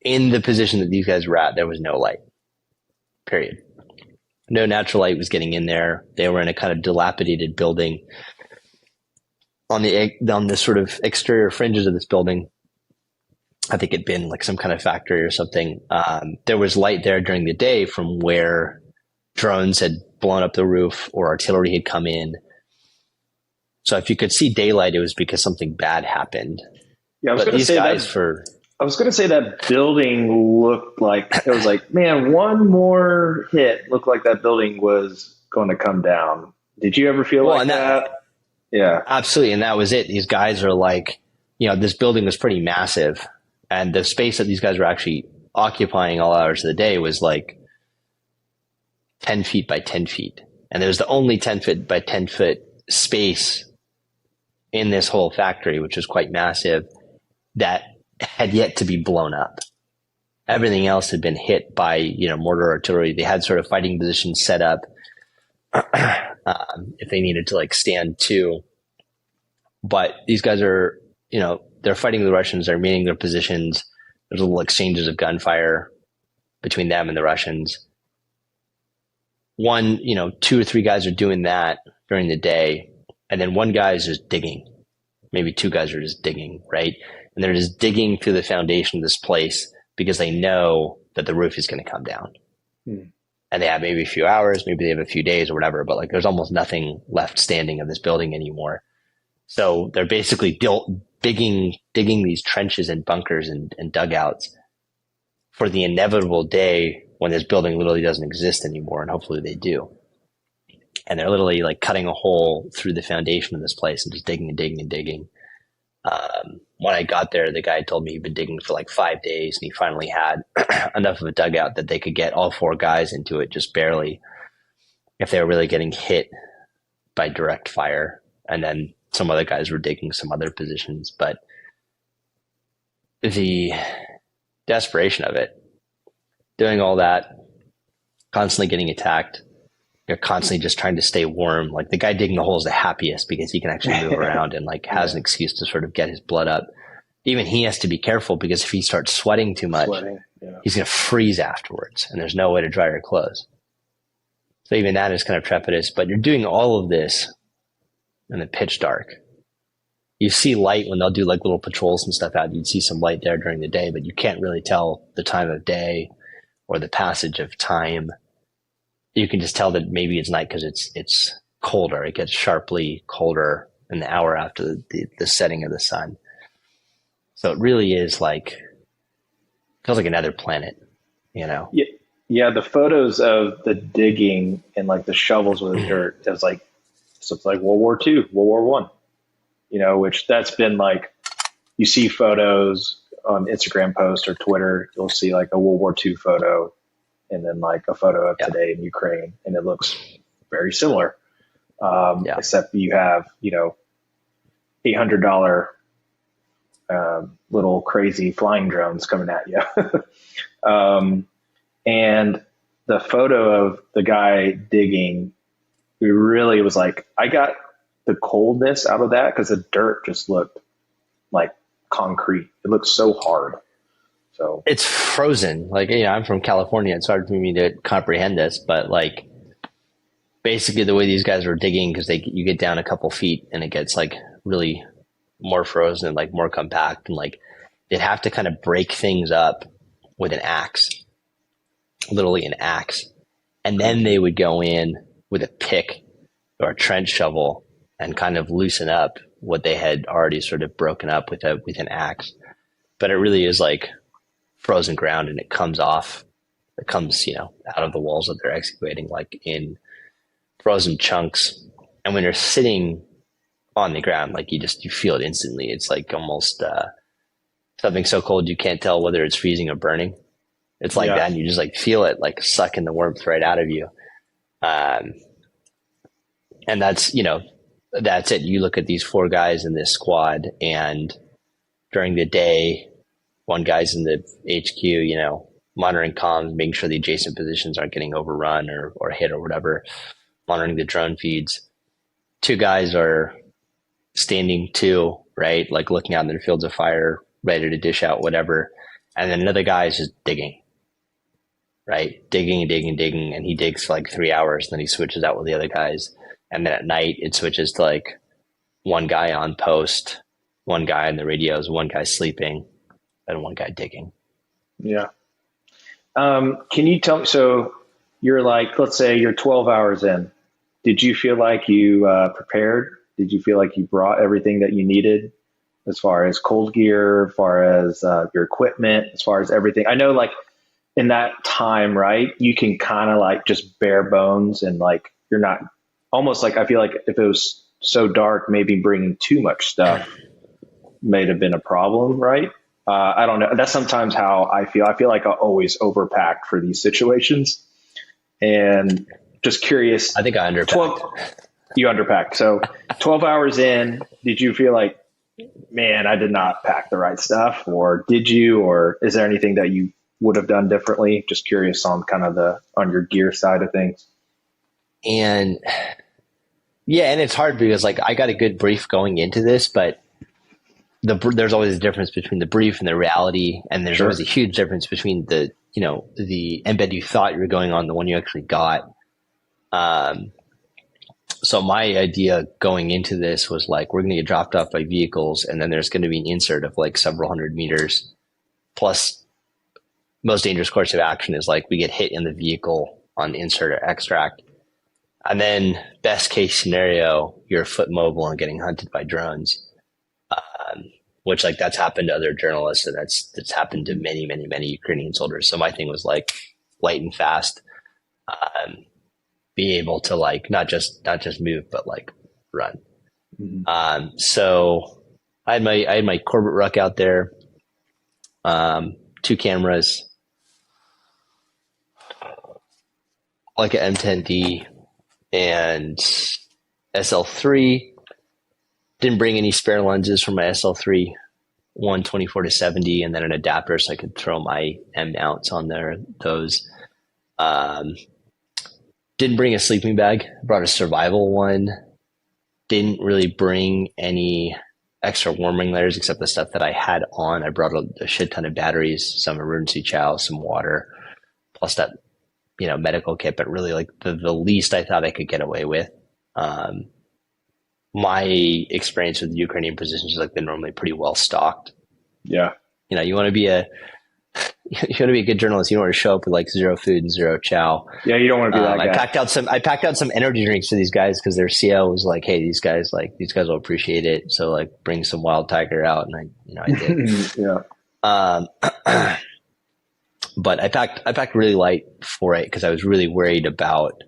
in the position that these guys were at, there was no light, period. No natural light was getting in there. They were in a kind of dilapidated building. On the sort of exterior fringes of this building, I think it'd been like some kind of factory or something. There was light there during the day from where drones had blown up the roof or artillery had come in. So if you could see daylight, it was because something bad happened. Yeah, But these guys for I was going to say that building looked like it was like, man, one more hit looked like that building was going to come down. Did you ever feel well, like and that? that Yeah. absolutely, and that was it. These guys are like, this building was pretty massive, and the space that these guys were actually occupying all hours of the day was like 10 feet by 10 feet, and there was the only 10 foot by 10 foot space in this whole factory, which was quite massive, that had yet to be blown up. Everything else had been hit by, mortar artillery. They had sort of fighting positions set up if they needed to like stand to. But these guys are, they're fighting the Russians. They're meeting their positions. There's little exchanges of gunfire between them and the Russians. One, 2 or 3 guys are doing that during the day. And then one guy is just digging. Maybe 2 guys are just digging, right? And they're just digging through the foundation of this place because they know that the roof is going to come down. And they have maybe a few hours, maybe they have a few days or whatever, but like there's almost nothing left standing of this building anymore. So they're basically digging these trenches and bunkers and dugouts for the inevitable day when this building literally doesn't exist anymore, and hopefully they do. And they're literally like cutting a hole through the foundation of this place and just digging and digging and digging. When I got there, the guy told me he'd been digging for like 5 days, and he finally had enough of a dugout that they could get all 4 guys into it just barely if they were really getting hit by direct fire. And then some other guys were digging some other positions. But the desperation of it, doing all that, constantly getting attacked, you're constantly just trying to stay warm. Like the guy digging the hole is the happiest because he can actually move around and like has an excuse to sort of get his blood up. Even he has to be careful because if he starts sweating too much, he's going to freeze afterwards, and there's no way to dry your clothes. So even that is kind of trepidous, but you're doing all of this in the pitch dark. You see light when they'll do like little patrols and stuff out. You'd see some light there during the day, but you can't really tell the time of day or the passage of time. You can just tell that maybe it's night because it's colder. It gets sharply colder in the hour after the setting of the sun. So it really is like, feels like another planet, Yeah. Yeah. The photos of the digging and like the shovels with the dirt, it was like, so it's like World War II, World War One, which that's been like, you see photos on Instagram posts or Twitter, you'll see like a World War II photo and then like a photo of today in Ukraine, and it looks very similar. Except you have, $800 little crazy flying drones coming at you. And the photo of the guy digging, it really was like, I got the coldness out of that because the dirt just looked like concrete. It looked so hard. So it's frozen. Like, I'm from California. It's hard for me to comprehend this, but like basically the way these guys were digging, because you get down a couple feet and it gets like really more frozen and like more compact, and like they'd have to kind of break things up with an axe, literally an axe. And then they would go in with a pick or a trench shovel and kind of loosen up what they had already sort of broken up with an axe. But it really is like frozen ground, and it comes off. It comes, out of the walls that they're excavating, like in frozen chunks. And when you're sitting on the ground, like you feel it instantly. It's like almost something so cold you can't tell whether it's freezing or burning. It's like that, and you just like feel it like sucking the warmth right out of you. And that's that's it. You look at these 4 guys in this squad, and during the day, one guy's in the HQ, monitoring comms, making sure the adjacent positions aren't getting overrun or hit or whatever, monitoring the drone feeds. 2 guys are standing to, right? Like looking out in their fields of fire, ready to dish out whatever. And then another guy is just digging, right? Digging and digging and digging. And he digs for like 3 hours. And then he switches out with the other guys. And then at night it switches to like one guy on post, one guy on the radios, one guy sleeping, and one guy digging. Yeah. Can you tell me, so you're like, let's say you're 12 hours in. Did you feel like you prepared? Did you feel like you brought everything that you needed? as far as cold gear, as far as your equipment, as far as everything? I know, like in that time, right? You can kind of like just bare bones and like you're not almost like I feel like if it was so dark, maybe bringing too much stuff may have been a problem, right? I don't know. That's sometimes how I feel. I feel like I always overpack for these situations, and just curious. I think I underpacked. 12, you underpacked. So 12 hours in, did you feel like, man, I did not pack the right stuff, or did you, or is there anything that you would have done differently? Just curious on kind of on your gear side of things. And yeah, and it's hard because like I got a good brief going into this, but there's always a difference between the brief and the reality, and there's always a huge difference between the the embed you thought you were going on, the one you actually got. So my idea going into this was like, we're going to get dropped off by vehicles, and then there's going to be an insert of like several hundred meters. Plus, most dangerous course of action is like we get hit in the vehicle on insert or extract. And then best case scenario, you're foot mobile and getting hunted by drones, which like that's happened to other journalists, and that's happened to many, many, many Ukrainian soldiers. So my thing was like light and fast, be able to like not just move but like run. Mm-hmm. So I had my Corbett ruck out there, 2 cameras, like an M10D and SL3. Didn't bring any spare lenses from my SL3, 124-70, and then an adapter so I could throw my M mounts on there. Those. Didn't bring a sleeping bag. Brought a survival one. Didn't really bring any extra warming layers except the stuff that I had on. I brought a shit ton of batteries, some emergency chow, some water, plus that medical kit. But really, like the least I thought I could get away with. My experience with the Ukrainian positions is like they're normally pretty well stocked. Yeah. You want to be a good journalist. You don't want to show up with like zero food and zero chow. Yeah, you don't want to be that guy. I packed out some energy drinks for these guys because their CO was like, "Hey, these guys will appreciate it. So like, bring some Wild Tiger out." And I did. Yeah. But I packed really light for it because I was really worried about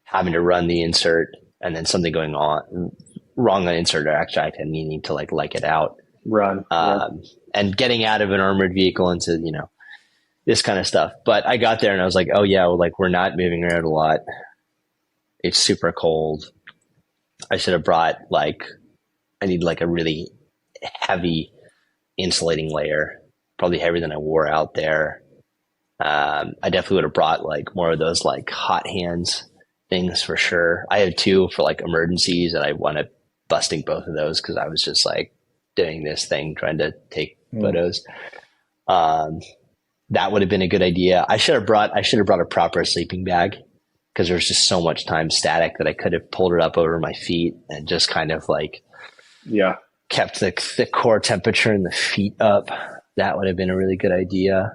having to run the insert and then something going on wrong on insert or extract and needing to like it out. Run. And getting out of an armored vehicle into, this kind of stuff. But I got there and I was like, oh yeah, well, like we're not moving around a lot. It's super cold. I should have brought I need like a really heavy insulating layer, probably heavier than I wore out there. I definitely would have brought like more of those like hot hands things for sure. I have 2 for like emergencies, and I wound up busting both of those because I was just like doing this thing trying to take photos. That would have been a good idea. I should have brought a proper sleeping bag because there was just so much time static that I could have pulled it up over my feet and just kind of like kept the core temperature and the feet up. That would have been a really good idea.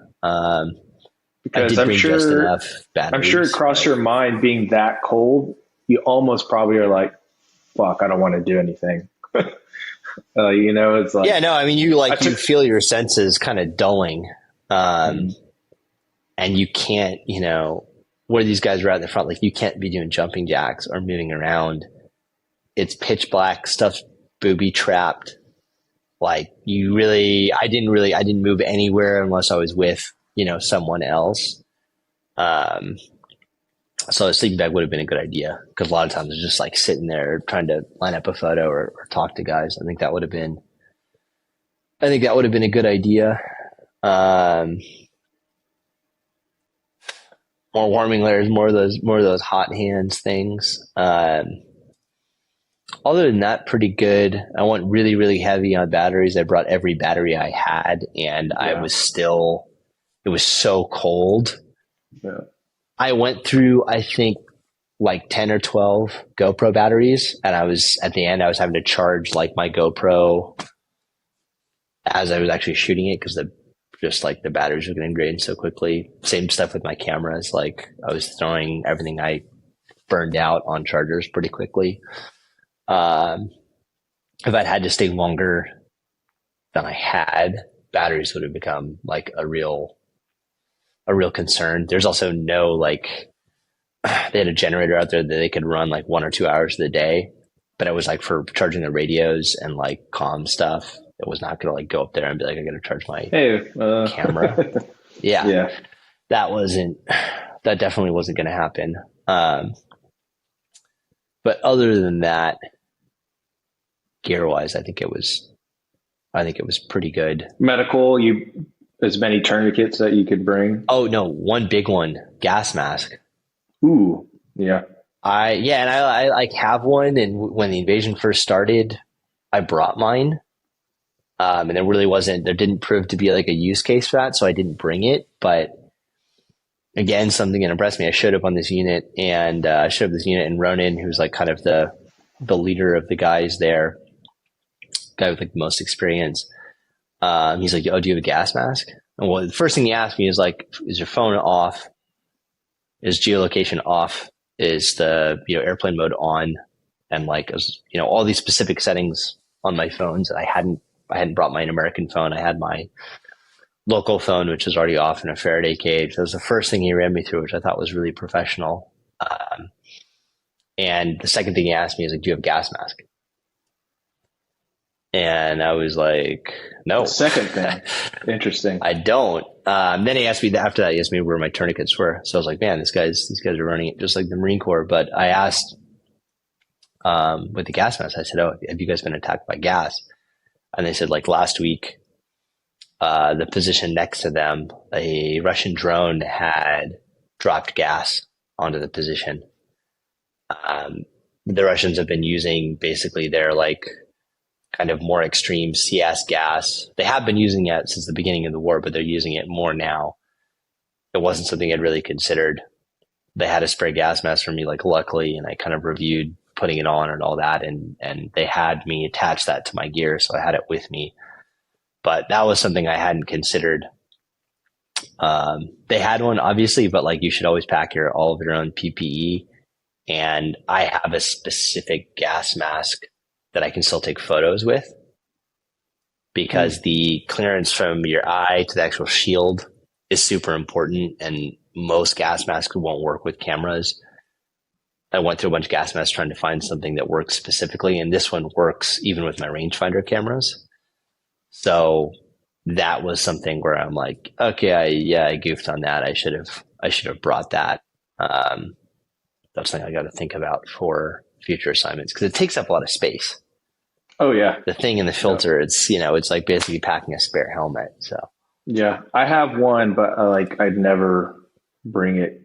Because I'm sure it crossed your mind, being that cold, you almost probably are like, fuck, I don't want to do anything. It's like, yeah, no, I mean, you feel your senses kind of dulling. And you can't, where these guys are out in the front, like you can't be doing jumping jacks or moving around. It's pitch black, stuff's booby trapped. Like I didn't move anywhere unless I was with, someone else. So a sleeping bag would have been a good idea because a lot of times it's just like sitting there trying to line up a photo or talk to guys. I think that would have been a good idea. More warming layers, more of those hot hands things. Other than that, pretty good. I went really, really heavy on batteries. I brought every battery I had, and it was so cold. Yeah. I went through, I think, like 10 or 12 GoPro batteries, and at the end, I was having to charge like my GoPro as I was actually shooting it because the batteries were getting drained so quickly. Same stuff with my cameras. Like I was throwing everything I burned out on chargers pretty quickly. If I'd had to stay longer than I had, batteries would have become like a real concern. There's also no like, they had a generator out there that they could run like 1 or 2 hours of the day, but it was like for charging the radios and like comm stuff. It was not going to like go up there and be like, I got to charge my camera. Yeah, Yeah. that definitely wasn't going to happen. But other than that, gear wise, I think it was pretty good. Medical, as many tourniquets that you could bring. Oh no, one big one, gas mask. Ooh, yeah. I like have one. And when the invasion first started, I brought mine. And there didn't prove to be like a use case for that. So I didn't bring it, but again, something that impressed me. I showed up this unit and Ronan, who's like kind of the leader of the guys there, guy with like the most experience. He's like, "Oh, do you have a gas mask?" And well, the first thing he asked me is like, "Is your phone off? Is geolocation off? Is the airplane mode on?" And like, all these specific settings on my phones. I hadn't brought my American phone. I had my local phone, which was already off in a Faraday cage. That was the first thing he ran me through, which I thought was really professional. And the second thing he asked me is like, "Do you have a gas mask?" And I was like, "No." The second thing. Interesting. I don't. Then he asked me after that, he asked me where my tourniquets were. So I was like, man, these guys are running it just like the Marine Corps. But I asked, with the gas mask, I said, "Oh, have you guys been attacked by gas?" And they said, like last week, the position next to them, a Russian drone had dropped gas onto the position. The Russians have been using basically their like kind of more extreme CS gas. They have been using it since the beginning of the war, but they're using it more now. It wasn't something I'd really considered. They had a spray gas mask for me, like luckily, and I kind of reviewed putting it on and all that, and they had me attach that to my gear, so I had it with me. But that was something I hadn't considered. They had one, obviously, but like you should always pack all of your own PPE. And I have a specific gas mask that I can still take photos with, because the clearance from your eye to the actual shield is super important, and most gas masks won't work with cameras. I went through a bunch of gas masks trying to find something that works specifically, and this one works even with my rangefinder cameras. So that was something where I'm like, okay, I goofed on that. I should have brought that. That's something I got to think about for future assignments, because it takes up a lot of space. Oh yeah. The thing in the filter, it's like basically packing a spare helmet. So yeah, I have one, but I'd never bring it,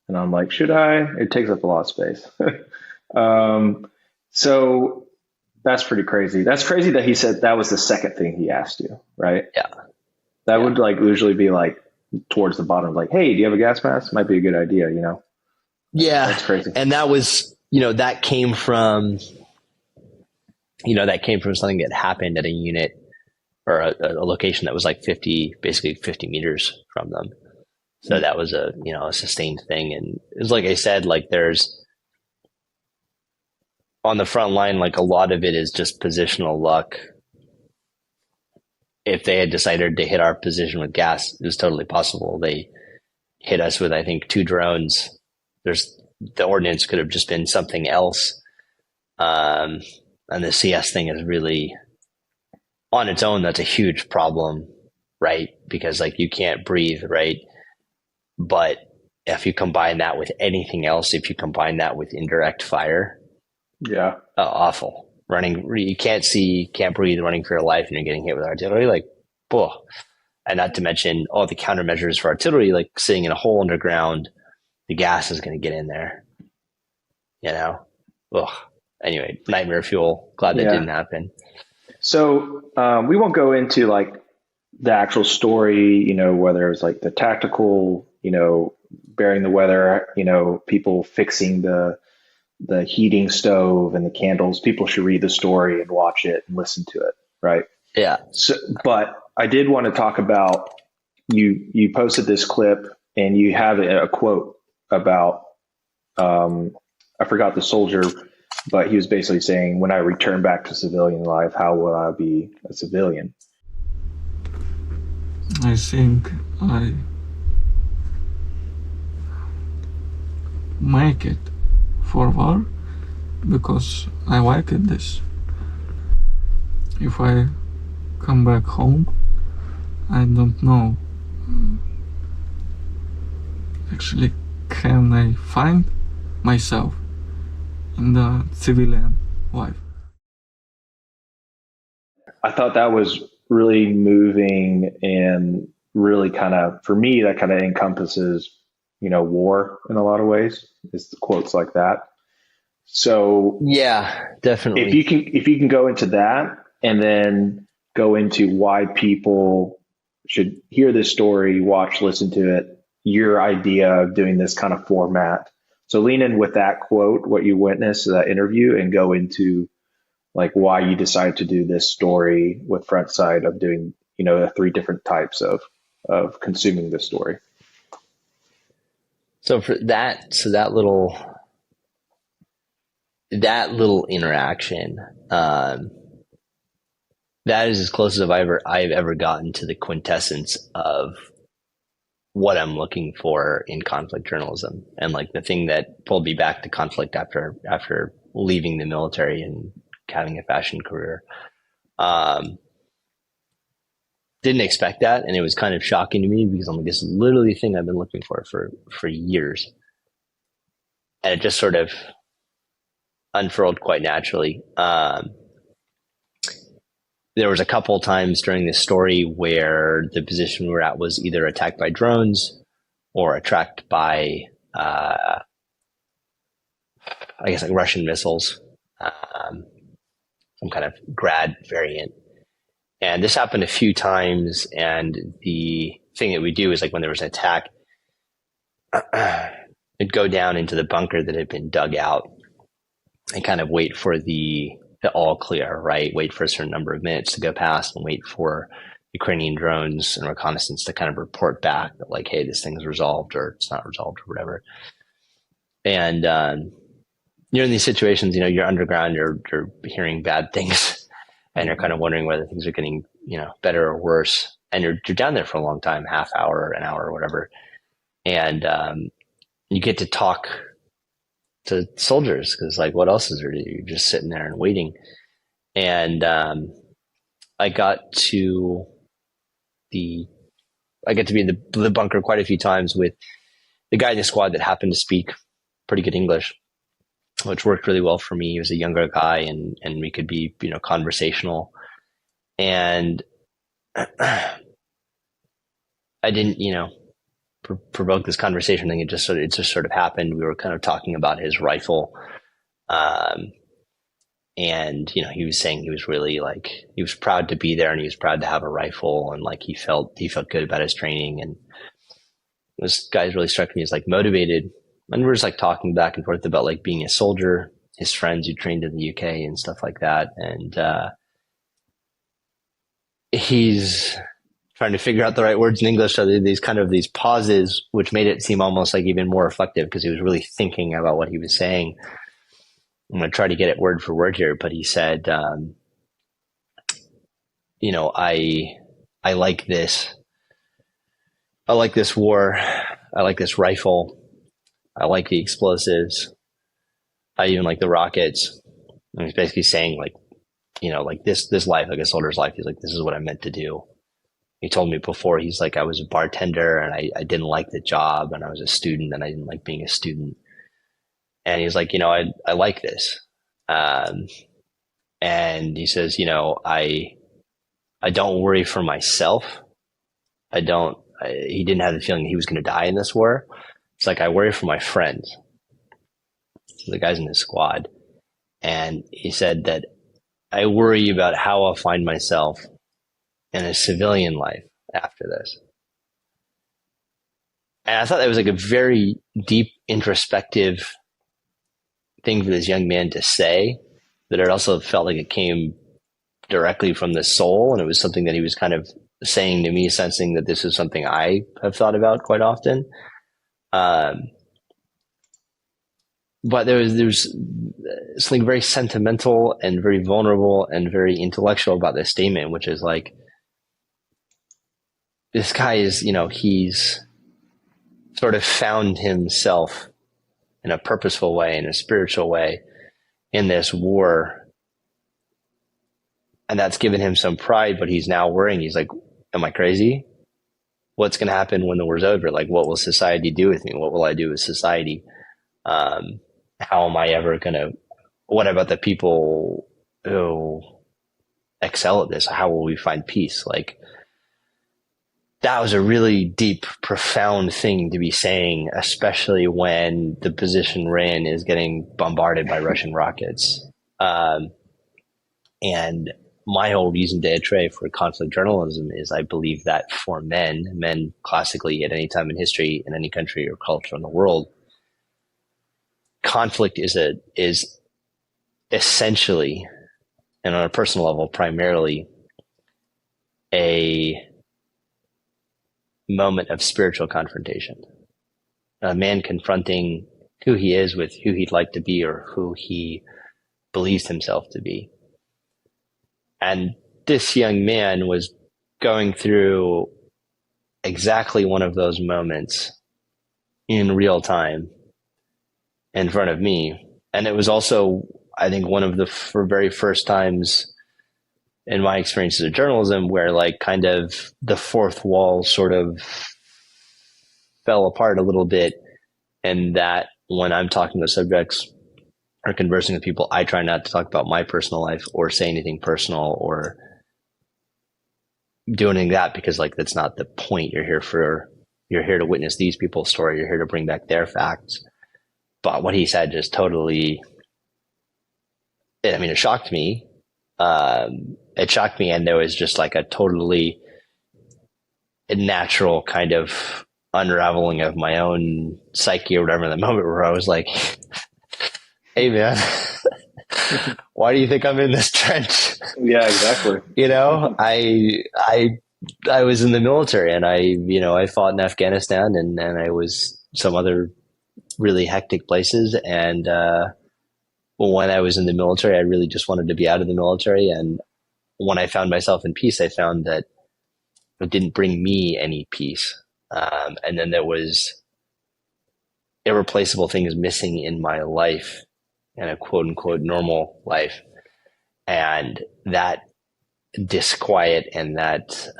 and I'm like, should I? It takes up a lot of space. So that's pretty crazy. That's crazy that he said that was the second thing he asked you, right? Yeah. That would like usually be like towards the bottom, like, hey, do you have a gas mask? Might be a good idea, Yeah. That's crazy. And that was, that came from something that happened at a unit or a location that was like basically 50 meters from them. So that was a sustained thing. And it was like I said, like there's on the front line, like a lot of it is just positional luck. If they had decided to hit our position with gas, it was totally possible. They hit us with, I think, 2 drones. The ordnance could have just been something else. And the CS thing is really on its own. That's a huge problem, right? Because like you can't breathe, right? But if you combine that with anything else, if you combine that with indirect fire, yeah, awful. You can't see, can't breathe, running for your life, and you're getting hit with artillery, like, boom. And not to mention all the countermeasures for artillery, like sitting in a hole underground, the gas is going to get in there, Ugh. Anyway, nightmare fuel. Glad that didn't happen. So we won't go into like the actual story, whether it's like the tactical, bearing the weather, people fixing the heating stove and the candles. People should read the story and watch it and listen to it, right? Yeah. So, but I did want to talk about you posted this clip and you have a quote about I forgot the soldier, but he was basically saying, when I return back to civilian life, how will I be a civilian? I think I make it forward because I like this. If I come back home, I don't know. Actually, can I find myself in the civilian life? I thought that was really moving and really kind of, for me, that kind of encompasses, war in a lot of ways. Is the quotes like that. So Yeah, if definitely. you can go into that and then go into why people should hear this story, watch, listen to it, your idea of doing this kind of format. So lean in with that quote, what you witnessed, that interview, and go into like why you decided to do this story with front side of doing, the three different types of consuming this story. So for that, that little interaction, that is as close as I've ever gotten to the quintessence of what I'm looking for in conflict journalism, and like the thing that pulled me back to conflict after leaving the military and having a fashion career. Um, didn't expect that, and it was kind of shocking to me because I'm like, this is literally the thing I've been looking for years, and it just sort of unfurled quite naturally. There was a couple of times during this story where the position we were at was either attacked by drones or attacked by, I guess, like Russian missiles, some kind of grad variant. And this happened a few times. And the thing that we do is like when there was an attack, it'd go down into the bunker that had been dug out and kind of wait for the all clear, right? Wait for a certain number of minutes to go past and wait for Ukrainian drones and reconnaissance to kind of report back that like, hey, this thing's resolved or it's not resolved or whatever. And you're in these situations, you're underground, you're hearing bad things, and you're kind of wondering whether things are getting, better or worse. And you're down there for a long time, half hour, an hour, or whatever. And you get to talk to soldiers because like what else is there to do? You're just sitting there and waiting. And I got to be in the bunker quite a few times with the guy in the squad that happened to speak pretty good English, which worked really well for me. He was a younger guy, and we could be conversational. And I didn't provoke this conversation thing. It just sort of happened. We were kind of talking about his rifle, and he was saying he was really like he was proud to be there, and he was proud to have a rifle, and like he felt good about his training. And this guy's really struck me as like motivated, and we're just like talking back and forth about like being a soldier, his friends who trained in the UK and stuff like that, and he's trying to figure out the right words in English. So these pauses, which made it seem almost like even more reflective because he was really thinking about what he was saying. I'm going to try to get it word for word here, but he said, I like this. I like this war. I like this rifle. I like the explosives. I even like the rockets. And he's basically saying like, like this life, like a soldier's life. He's like, this is what I'm meant to do. He told me before, he's like, I was a bartender and I didn't like the job, and I was a student and I didn't like being a student. And he's like, I like this. And he says, I don't worry for myself. He didn't have the feeling that he was going to die in this war. It's like, I worry for my friends, the guys in his squad. And he said that I worry about how I'll find myself in a civilian life after this. And I thought that was like a very deep, introspective thing for this young man to say, that it also felt like it came directly from the soul. And it was something that he was kind of saying to me, sensing that this is something I have thought about quite often. But there's something very sentimental and very vulnerable and very intellectual about this statement, which is like, this guy is, he's sort of found himself in a purposeful way, in a spiritual way, in this war. And that's given him some pride, but he's now worrying. He's like, am I crazy? What's going to happen when the war's over? Like, what will society do with me? What will I do with society? How am I ever going to, what about the people who excel at this? How will we find peace? Like, that was a really deep, profound thing to be saying, especially when the position we're in is getting bombarded by Russian rockets. And my whole reason d'etre for conflict journalism is I believe that for men classically at any time in history, in any country or culture in the world, conflict is essentially, and on a personal level, primarily a moment of spiritual confrontation. A man confronting who he is with who he'd like to be or who he believes himself to be. And this young man was going through exactly one of those moments in real time in front of me. And it was also, I think, one of the very first times in my experiences of journalism where like kind of the fourth wall sort of fell apart a little bit. And that when I'm talking to subjects or conversing with people, I try not to talk about my personal life or say anything personal or do anything that, because like, that's not the point. You're here to witness these people's story. You're here to bring back their facts. But what he said just totally, it shocked me. It shocked me. And there was just like a totally natural kind of unraveling of my own psyche or whatever in the moment where I was like, hey man, why do you think I'm in this trench? Yeah, exactly. I was in the military and I fought in Afghanistan and I was some other really hectic places. And, when I was in the military, I really just wanted to be out of the military. And when I found myself in peace, I found that it didn't bring me any peace. And then there was irreplaceable things missing in my life and a quote unquote normal life. And that disquiet and that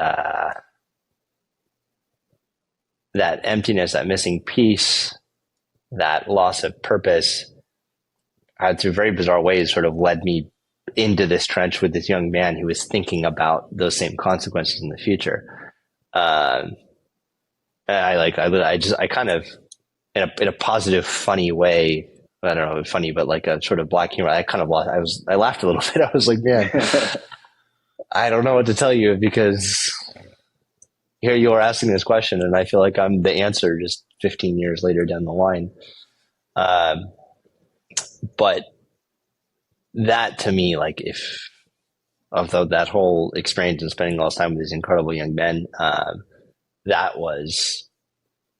emptiness, that missing piece, that loss of purpose, through very bizarre ways sort of led me into this trench with this young man who was thinking about those same consequences in the future. And I kind of, in a positive, funny way, I don't know, funny, but like a sort of black humor, I kind of lost, I laughed a little bit. I was like, man, I don't know what to tell you, because here you are asking this question and I feel like I'm the answer just 15 years later down the line. But that to me, like although that whole experience and spending all this time with these incredible young men, that was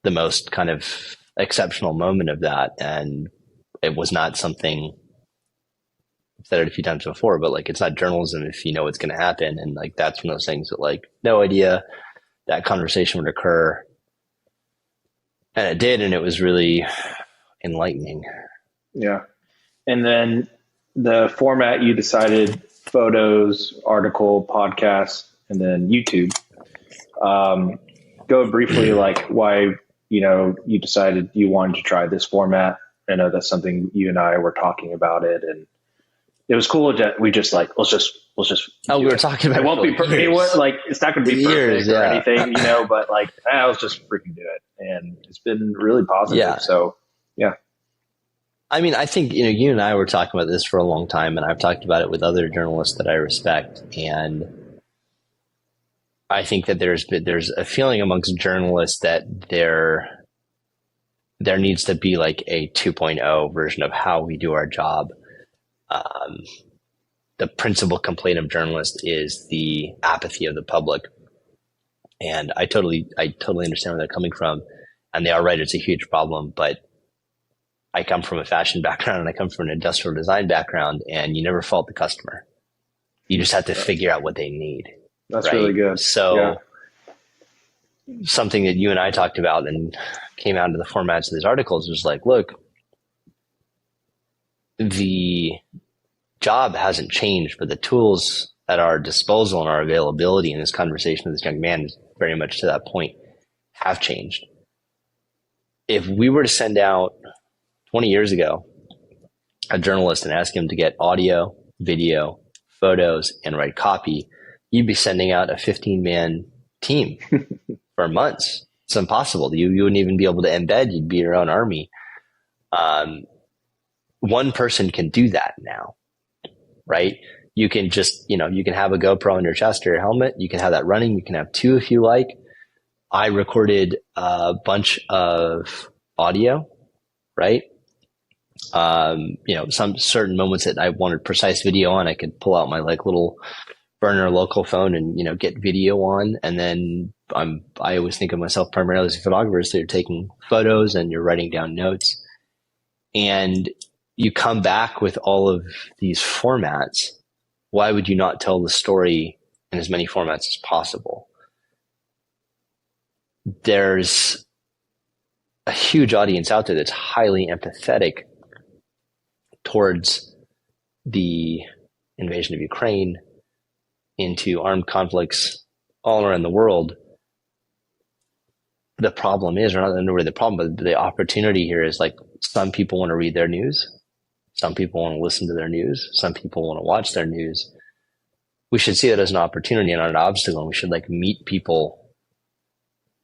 the most kind of exceptional moment of that. And it was not something, I've said it a few times before, but like, it's not journalism if you know what's going to happen. And like, that's one of those things that like, no idea that conversation would occur. And it did. And it was really enlightening. Yeah. And then the format you decided, photos, article, podcast, and then YouTube. Go briefly, like why, you decided you wanted to try this format. I know that's something you and I were talking about it, and it was cool that we just like, let's just. Oh, we were talking about it. Won't be perfect. It was like, it's not going to be perfect or anything, but like, let's just freaking do it. And it's been really positive. Yeah. So yeah. I mean, I think, you and I were talking about this for a long time, and I've talked about it with other journalists that I respect. And I think that there's a feeling amongst journalists that there needs to be like a 2.0 version of how we do our job. The principal complaint of journalists is the apathy of the public. And I totally understand where they're coming from. And they are right, it's a huge problem, but I come from a fashion background and I come from an industrial design background, and you never fault the customer. You just have to figure out what they need. That's right? Really good. So something that you and I talked about and came out of the formats of these articles was like, look, the job hasn't changed, but the tools at our disposal and our availability in this conversation with this young man is very much to that point have changed. If we were to send out 20 years ago a journalist and ask him to get audio, video, photos, and write copy, you'd be sending out a 15-man team for months. It's impossible. You wouldn't even be able to embed. You'd be your own army. One person can do that now, right? You can just, you can have a GoPro on your chest or your helmet. You can have that running. You can have two if you like. I recorded a bunch of audio, right? Some certain moments that I wanted precise video on, I could pull out my like little burner local phone and, get video on. And then I always think of myself primarily as a photographer. So you're taking photos and you're writing down notes, and you come back with all of these formats. Why would you not tell the story in as many formats as possible? There's a huge audience out there that's highly empathetic towards the invasion of Ukraine, into armed conflicts all around the world. The problem is, or not really the problem, but the opportunity here is like some people want to read their news. Some people want to listen to their news. Some people want to watch their news. We should see that as an opportunity and not an obstacle. And we should like meet people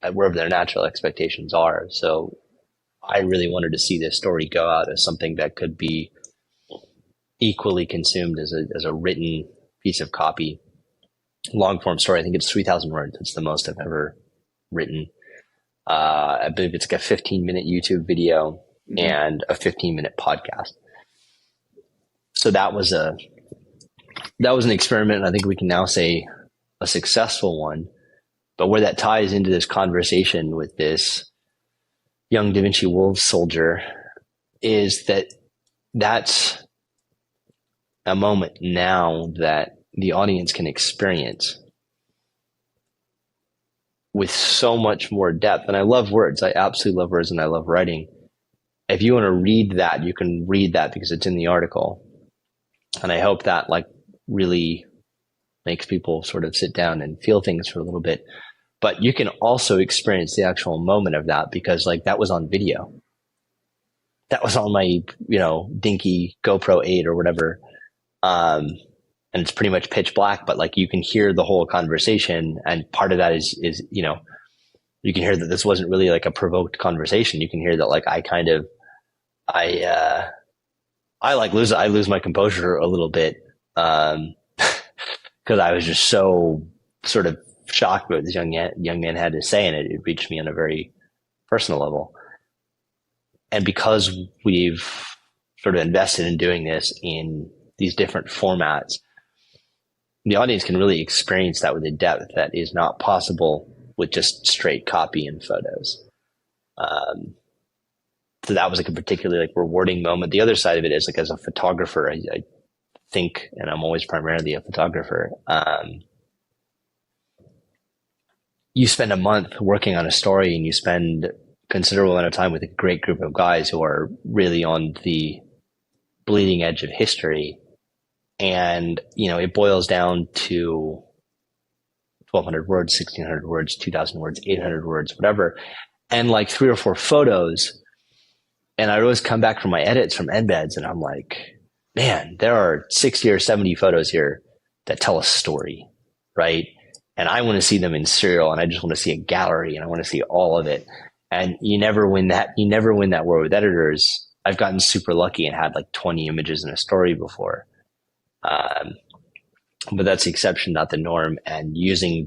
at wherever their natural expectations are. So I really wanted to see this story go out as something that could be equally consumed as a written piece of copy. Long form story. I think it's 3,000 words. It's the most I've ever written. I believe it's like a 15-minute YouTube video and a 15-minute podcast. So that was an experiment, and I think we can now say a successful one. But where that ties into this conversation with this young Da Vinci Wolves soldier is that that's a moment now that the audience can experience with so much more depth. And I love words. I absolutely love words, and I love writing. If you want to read that, you can read that because it's in the article. And I hope that like really makes people sort of sit down and feel things for a little bit. But you can also experience the actual moment of that because like that was on video. That was on my, dinky GoPro 8 or whatever. And it's pretty much pitch black, but like you can hear the whole conversation. And part of that is, you can hear that this wasn't really like a provoked conversation. You can hear that like I lose my composure a little bit. Cause I was just so sort of shocked by what this young man had to say. And it reached me on a very personal level. And because we've sort of invested in doing this in these different formats, the audience can really experience that with a depth that is not possible with just straight copy and photos. So that was like a particularly like rewarding moment. The other side of it is like as a photographer, I think, and I'm always primarily a photographer, you spend a month working on a story and you spend considerable amount of time with a great group of guys who are really on the bleeding edge of history. And, it boils down to 1,200 words, 1,600 words, 2,000 words, 800 words, whatever. And like 3 or 4 photos. And I always come back from my edits from embeds and I'm like, man, there are 60 or 70 photos here that tell a story, right? And I want to see them in serial, and I just want to see a gallery, and I want to see all of it. And you never win that. You never win that war with editors. I've gotten super lucky and had like 20 images in a story before. But that's the exception, not the norm. And using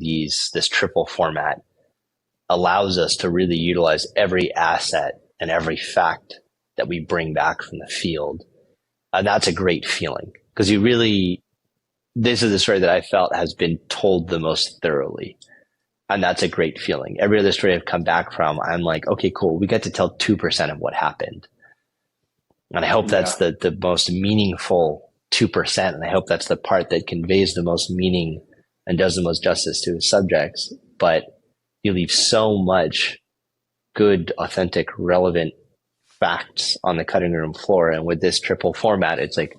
this triple format allows us to really utilize every asset and every fact that we bring back from the field. And that's a great feeling because this is the story that I felt has been told the most thoroughly. And that's a great feeling. Every other story I've come back from, I'm like, okay, cool. We get to tell 2% of what happened. And I hope that's the most meaningful 2%. And I hope that's the part that conveys the most meaning and does the most justice to his subjects. But you leave so much good, authentic, relevant facts on the cutting room floor. And with this triple format, it's like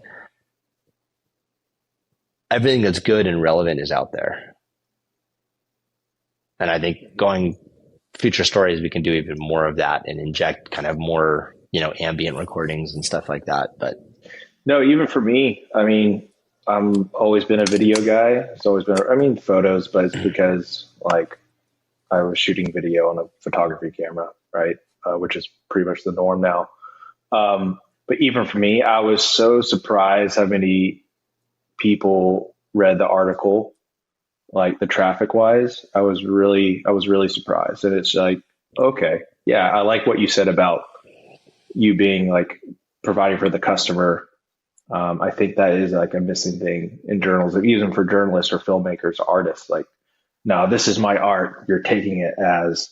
everything that's good and relevant is out there. And I think going future stories, we can do even more of that and inject kind of more, ambient recordings and stuff like that. But no, even for me, I mean, I'm always been a video guy. It's always been, photos, but it's because like I was shooting video on a photography camera, right? Which is pretty much the norm now. But even for me, I was so surprised how many people read the article, like the traffic wise. I was really surprised. And it's like, okay, yeah, I like what you said about you being like providing for the customer. I think that is like a missing thing in journalism, even for journalists or filmmakers, artists. Like, no, this is my art. You're taking it as,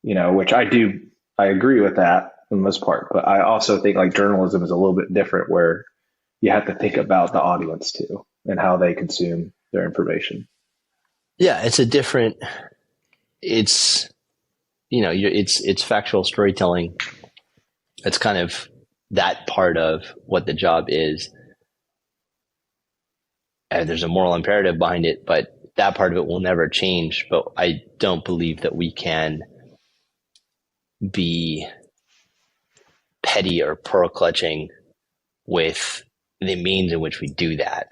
which I agree with that for the most part. But I also think like journalism is a little bit different, where you have to think about the audience too and how they consume their information. Yeah, it's factual storytelling. It's kind of that part of what the job is. And there's a moral imperative behind it, but that part of it will never change. But I don't believe that we can be petty or pearl clutching with the means in which we do that.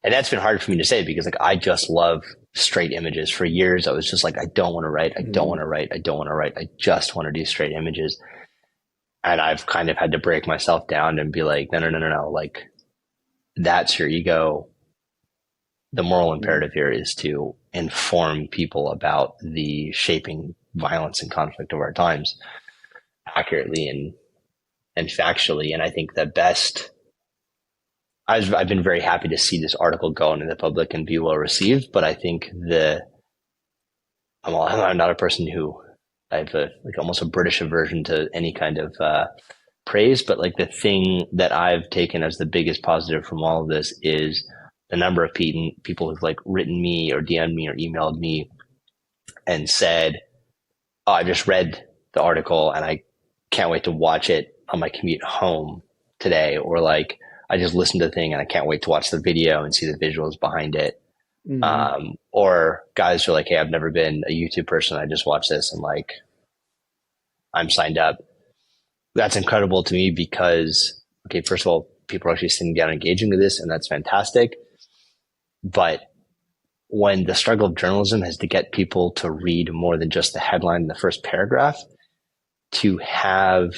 And that's been hard for me to say because like I just love straight images. For years I was just like, I don't want to write. I don't want to write. I don't want to write. I just want to do straight images. And I've kind of had to break myself down and be like, no. Like that's your ego. The moral imperative here is to inform people about the shaping violence and conflict of our times accurately and factually. And I think the best, I've been very happy to see this article go into the public and be well received, but I think I'm not a person who I have almost a British aversion to any kind of praise, but like the thing that I've taken as the biggest positive from all of this is the number of people who've like written me or DM'd me or emailed me and said, oh, I just read the article and I can't wait to watch it on my commute home today. Or like, I just listened to the thing and I can't wait to watch the video and see the visuals behind it. Mm-hmm. Or guys who are like, hey, I've never been a YouTube person. I just watched this and like, I'm signed up. That's incredible to me because, okay, first of all, people are actually sitting down and engaging with this and that's fantastic. But when the struggle of journalism has to get people to read more than just the headline in the first paragraph, to have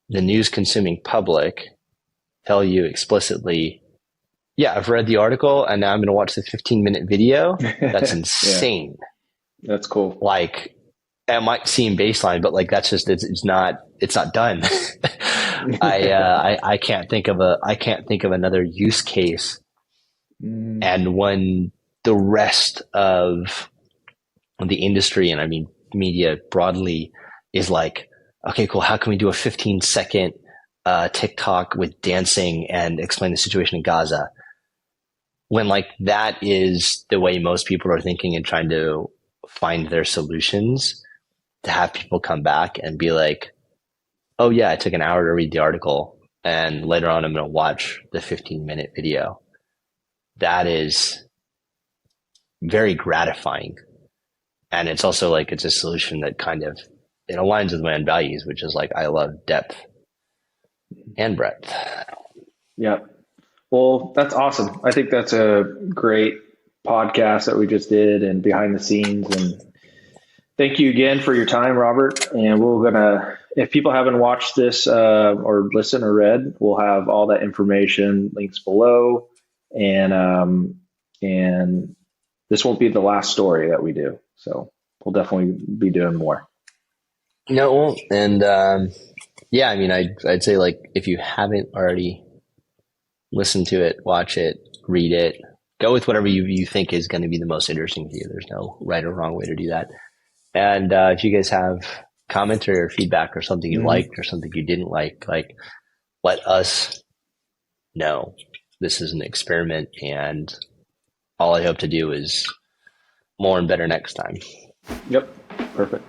the news consuming public tell you explicitly, yeah, I've read the article and now I'm going to watch the 15-minute video. That's insane. Yeah. That's cool. Like, it might seem baseline, but like, that's just, it's not done. I can't think of another use case. And when the rest of the industry, and I mean, media broadly, is like, okay, cool. How can we do a 15-second TikTok with dancing and explain the situation in Gaza? When like that is the way most people are thinking and trying to find their solutions, to have people come back and be like, oh yeah, I took an hour to read the article and later on I'm going to watch the 15-minute video. That is very gratifying. And it's also like, it's a solution that kind of, it aligns with my own values, which is like, I love depth and breadth. Yeah. Well, that's awesome. I think that's a great podcast that we just did and behind the scenes. And thank you again for your time, Robert. And we're going to, if people haven't watched this or listened or read, we'll have all that information, links below. And this won't be the last story that we do. So we'll definitely be doing more. No, it won't. And yeah, I mean, I'd say like, if you haven't already listened to it, watch it, read it, go with whatever you think is going to be the most interesting to you. There's no right or wrong way to do that. And if you guys have commentary or feedback or something you liked or something you didn't like, let us know. This is an experiment, and all I hope to do is more and better next time. Yep. Perfect.